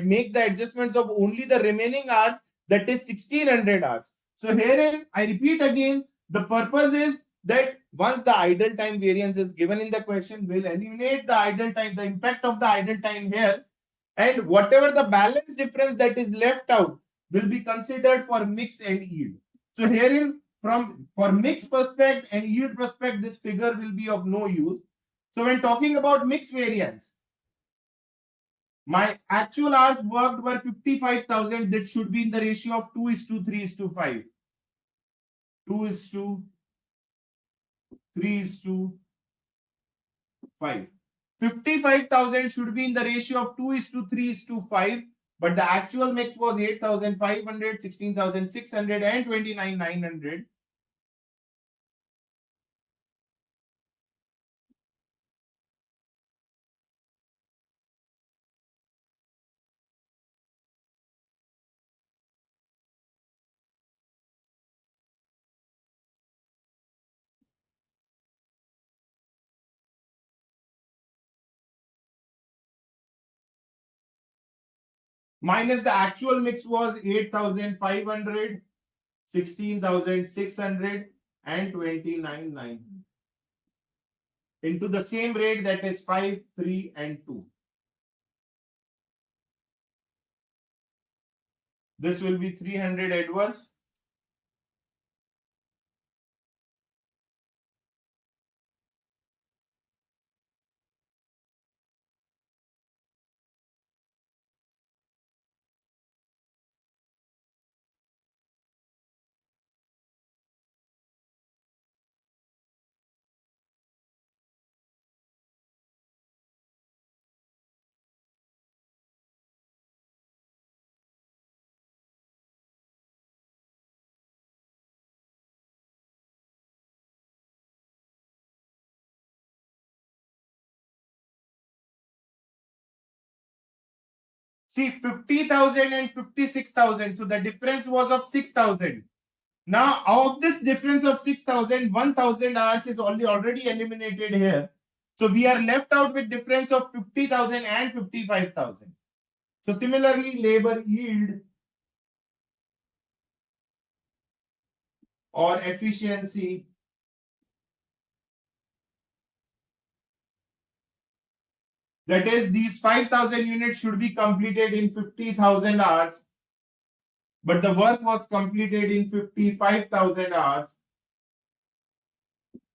make the adjustments of only the remaining hours, that is 1,600 hours. So herein, I repeat again, the purpose is that once the idle time variance is given in the question, we'll eliminate the idle time, the impact of the idle time here, and whatever the balance difference that is left out will be considered for mix and yield. So herein, from for mix prospect and yield prospect, this figure will be of no use. So when talking about mix variance, my actual hours worked were 55,000. That should be in the ratio of 2 is to 3 is to 5. 2 is to 3 is to 5. 55,000 should be in the ratio of 2 is to 3 is to 5. But the actual mix was 8,500, 16,600, and 29,900. Minus the actual mix was 8,500, 16,600, and 29,900. Into the same rate, that is 5, 3, and 2. This will be 300 adverse. See, 50,000 and 56,000. So the difference was of 6,000. Now, of this difference of 6,000, 1,000 hours is already eliminated here. So we are left out with difference of 50,000 and 55,000. So similarly, labor yield or efficiency, that is, these 5,000 units should be completed in 50,000 hours, but the work was completed in 55,000 hours.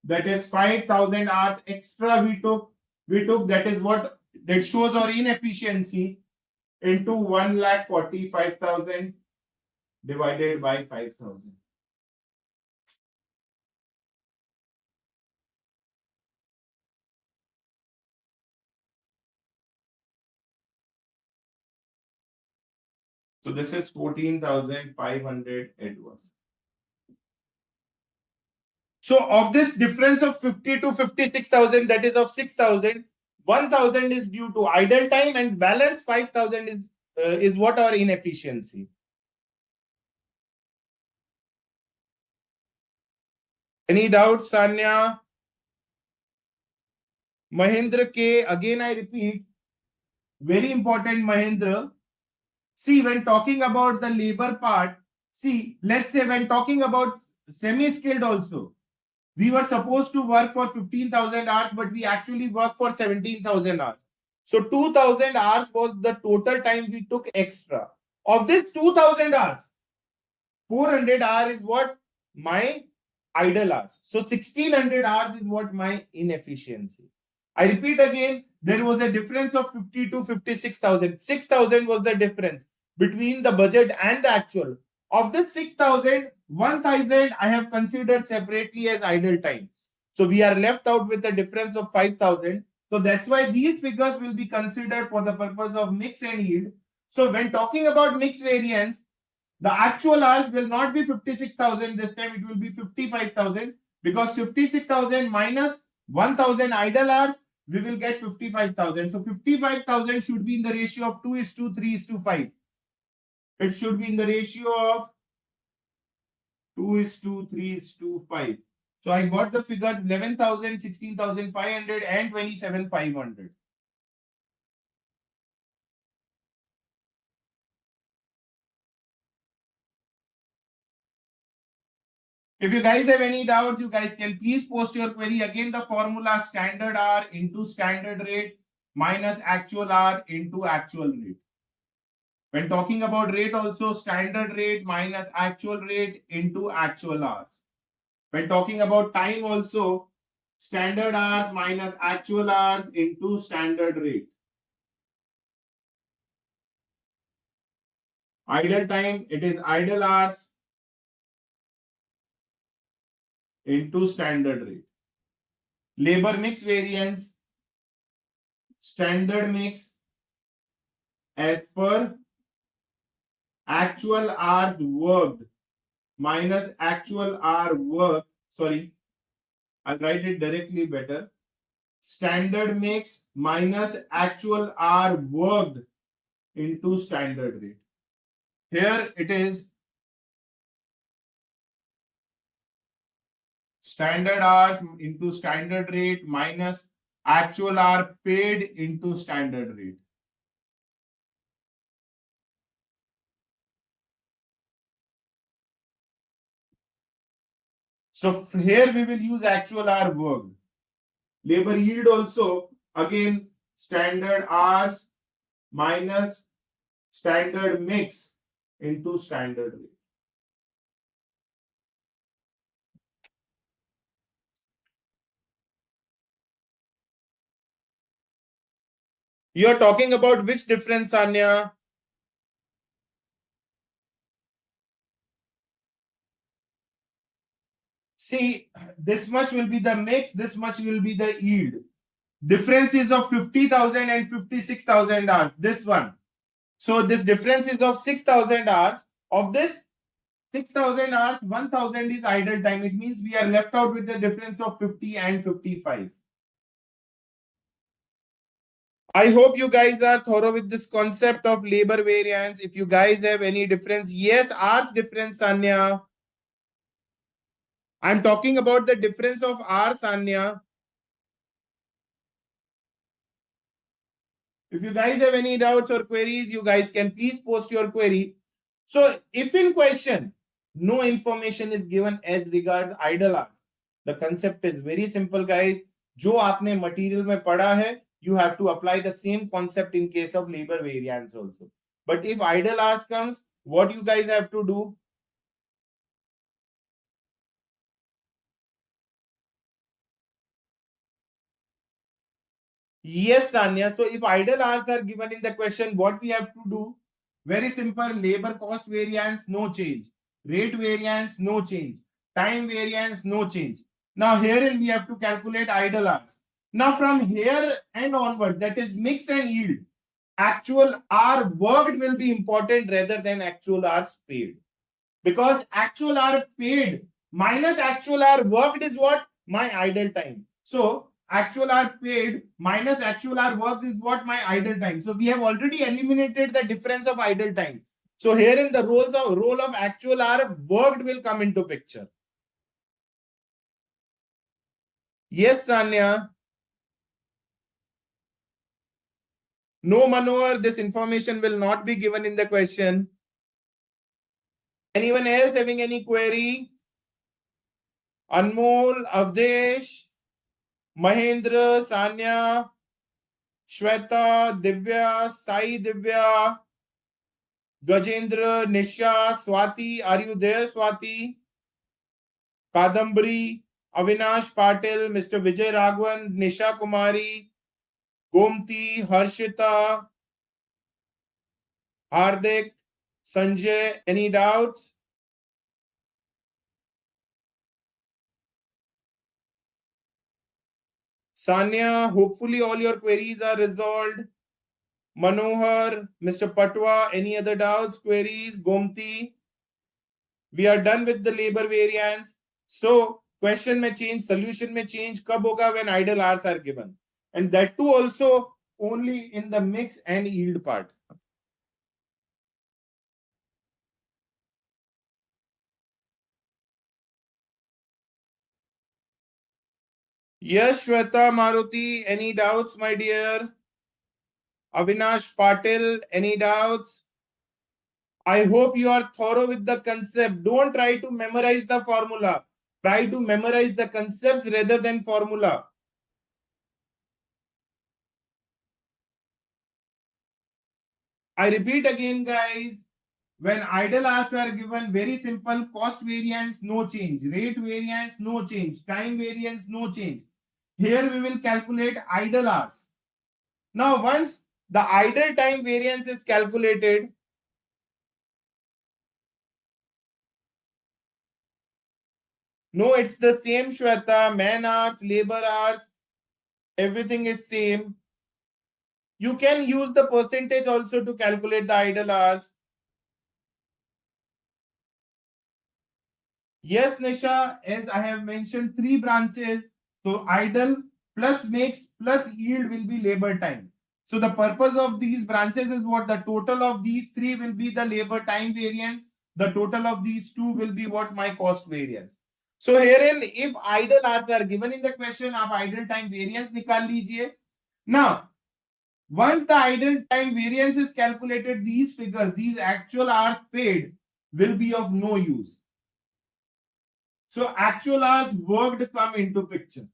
That is 5,000 hours extra we took. That is what that shows our inefficiency into 1,45,000 divided by 5,000. So this is 14,500 Edwards. So of this difference of 50 to 56,000, that is of 6,000, 1,000 is due to idle time and balance 5,000 is what our inefficiency. Any doubts, Sanya? Mahendra K, again I repeat, very important, Mahendra. See, when talking about the labor part, see, let's say when talking about semi-skilled also, we were supposed to work for 15,000 hours, but we actually worked for 17,000 hours. So 2,000 hours was the total time we took extra. Of this 2,000 hours, 400 hours is what my idle hours. So 1,600 hours is what my inefficiency. I repeat again, there was a difference of 50 to 56,000. 6,000 was the difference between the budget and the actual. Of this 6,000, 1,000 I have considered separately as idle time. So we are left out with a difference of 5,000. So that's why these figures will be considered for the purpose of mix and yield. So when talking about mix variance, the actual hours will not be 56,000 this time, it will be 55,000 because 56,000 minus 1,000 idle hours, we will get 55,000. So 55,000 should be in the ratio of 2:3:5. It should be in the ratio of 2:3:5. So I got the figures 11,000, 16,500 and 27,500. If you guys have any doubts, you guys can please post your query. Again, the formula standard hour into standard rate minus actual hour into actual rate. When talking about rate also, standard rate minus actual rate into actual hours. When talking about time also, standard hours minus actual hours into standard rate. Idle time, it is idle hours into standard rate. Labor mix variance, standard mix as per actual hours worked minus actual hour work. Sorry, I'll write it directly better. Standard mix minus actual hour worked into standard rate. Here it is standard hours into standard rate minus actual hour paid into standard rate. So here we will use actual hour worked. Labor yield also, again, standard hours minus standard mix into standard rate. You are talking about which difference, Anya? See, this much will be the mix, this much will be the yield. Difference is of 50,000 and 56,000 hours. This one. So this difference is of 6,000 hours. Of this 6,000 hours, 1,000 is idle time. It means we are left out with the difference of 50 and 55. I hope you guys are thorough with this concept of labor variance. If you guys have any difference, yes, hours difference, Sanya. I'm talking about the difference of hours, Sanya. If you guys have any doubts or queries, you guys can please post your query. So if in question, no information is given as regards idle hours, the concept is very simple, guys. जो आपने material में पढ़ा है, you have to apply the same concept in case of labor variance also. But if idle hours comes, what you guys have to do? Yes, Sanya. So if idle hours are given in the question, what we have to do? Very simple. Labor cost variance, no change. Rate variance, no change. Time variance, no change. Now herein we have to calculate idle hours. Now from here and onward, that is mix and yield. Actual hour worked will be important rather than actual hours paid. Because actual hour paid minus actual hour worked is what? My idle time. So actual hour paid minus actual hour works is what? My idle time. So we have already eliminated the difference of idle time. So here in the role of actual hour worked will come into picture. Yes, Sanya. No, Manohar, this information will not be given in the question. Anyone else having any query? Anmol, Avdesh, Mahendra, Sanya, Shweta, Divya, Sai Divya, Gajendra, Nisha, Swati. Are you there, Swati? Kadambari, Avinash Patil, Mr. Vijay Raghavan, Nisha Kumari, Gomti, Harshita, Hardik, Sanjay. Any doubts? Sanya, hopefully all your queries are resolved. Manohar, Mr. Patwa, any other doubts, queries? Gomti? We are done with the labor variance. So question may change, solution may change. Kab hoga when idle hours are given, and that too also only in the mix and yield part. Yes, Shweta Maruti, any doubts, my dear? Avinash Patil, any doubts? I hope you are thorough with the concept. Don't try to memorize the formula. Try to memorize the concepts rather than formula. I repeat again, guys. When idle hours are given, very simple, cost variance, no change. Rate variance, no change. Time variance, no change. Here we will calculate idle hours. Now, once the idle time variance is calculated, no, it's the same, Shweta. Man hours, labor hours, everything is same. You can use the percentage also to calculate the idle hours. Yes, Nisha, as I have mentioned, three branches. So idle plus mix plus yield will be labor time. So the purpose of these branches is what? The total of these three will be the labor time variance. The total of these two will be what? My cost variance. So herein, if idle hours are given in the question, आप idle time variance निकाल लीजिए. Now, once the idle time variance is calculated, these figures, these actual hours paid will be of no use. So actual hours worked come into picture.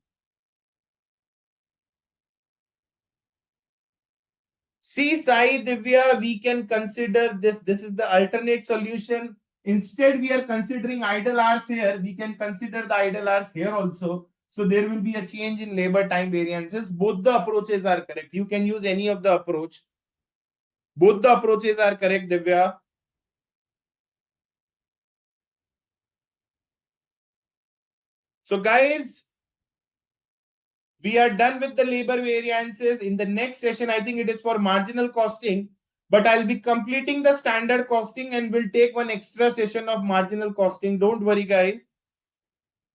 See, Sai Divya, we can consider this. This is the alternate solution. Instead, we are considering idle hours here. We can consider the idle hours here also. So there will be a change in labor time variances. Both the approaches are correct. You can use any of the approach. Both the approaches are correct, Divya. So guys, we are done with the labor variances. In the next session, I think it is for marginal costing, but I'll be completing the standard costing and we'll take one extra session of marginal costing. Don't worry, guys.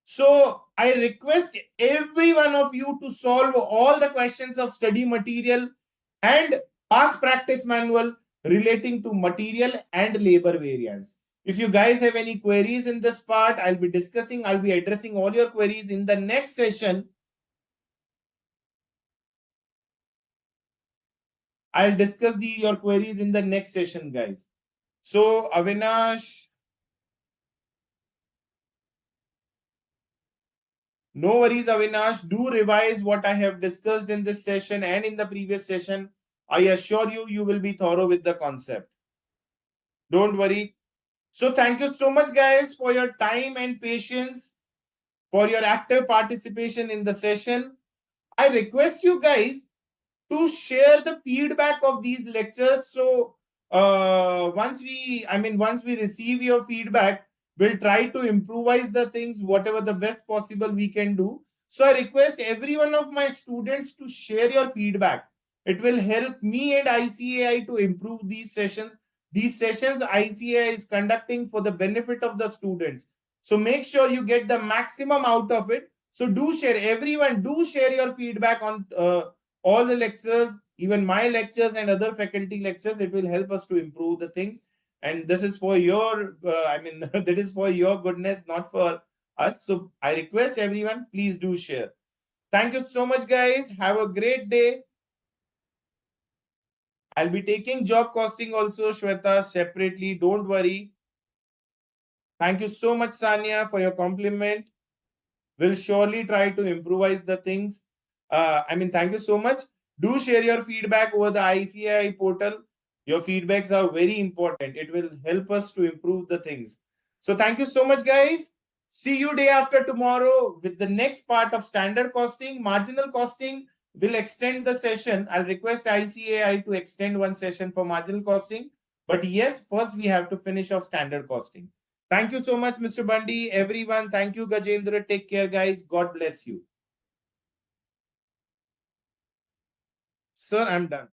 So I request every one of you to solve all the questions of study material and past practice manual relating to material and labor variance. If you guys have any queries in this part, I'll be addressing all your queries in the next session. I'll discuss your queries in the next session, guys. So, Avinash, no worries, Avinash. Do revise what I have discussed in this session and in the previous session. I assure you, you will be thorough with the concept. Don't worry. So, thank you so much, guys, for your time and patience, for your active participation in the session. I request you guys to share the feedback of these lectures. So once we receive your feedback, we'll try to improvise the things, whatever the best possible we can do. So I request every one of my students to share your feedback. It will help me and ICAI to improve these sessions. These sessions ICAI is conducting for the benefit of the students. So make sure you get the maximum out of it. So do share, everyone, do share your feedback on all the lectures, even my lectures and other faculty lectures. It will help us to improve the things. And this is for your, that is for your goodness, not for us. So I request everyone, please do share. Thank you so much, guys. Have a great day. I'll be taking job costing also, Shweta, separately. Don't worry. Thank you so much, Sanya, for your compliment. We'll surely try to improvise the things. Thank you so much. Do share your feedback over the ICAI portal. Your feedbacks are very important. It will help us to improve the things. So thank you so much, guys. See you day after tomorrow with the next part of standard costing. Marginal costing will extend the session. I'll request ICAI to extend one session for marginal costing. But yes, first we have to finish off standard costing. Thank you so much, Mr. Bundy. Everyone, thank you, Gajendra. Take care, guys. God bless you. Sir, I'm done.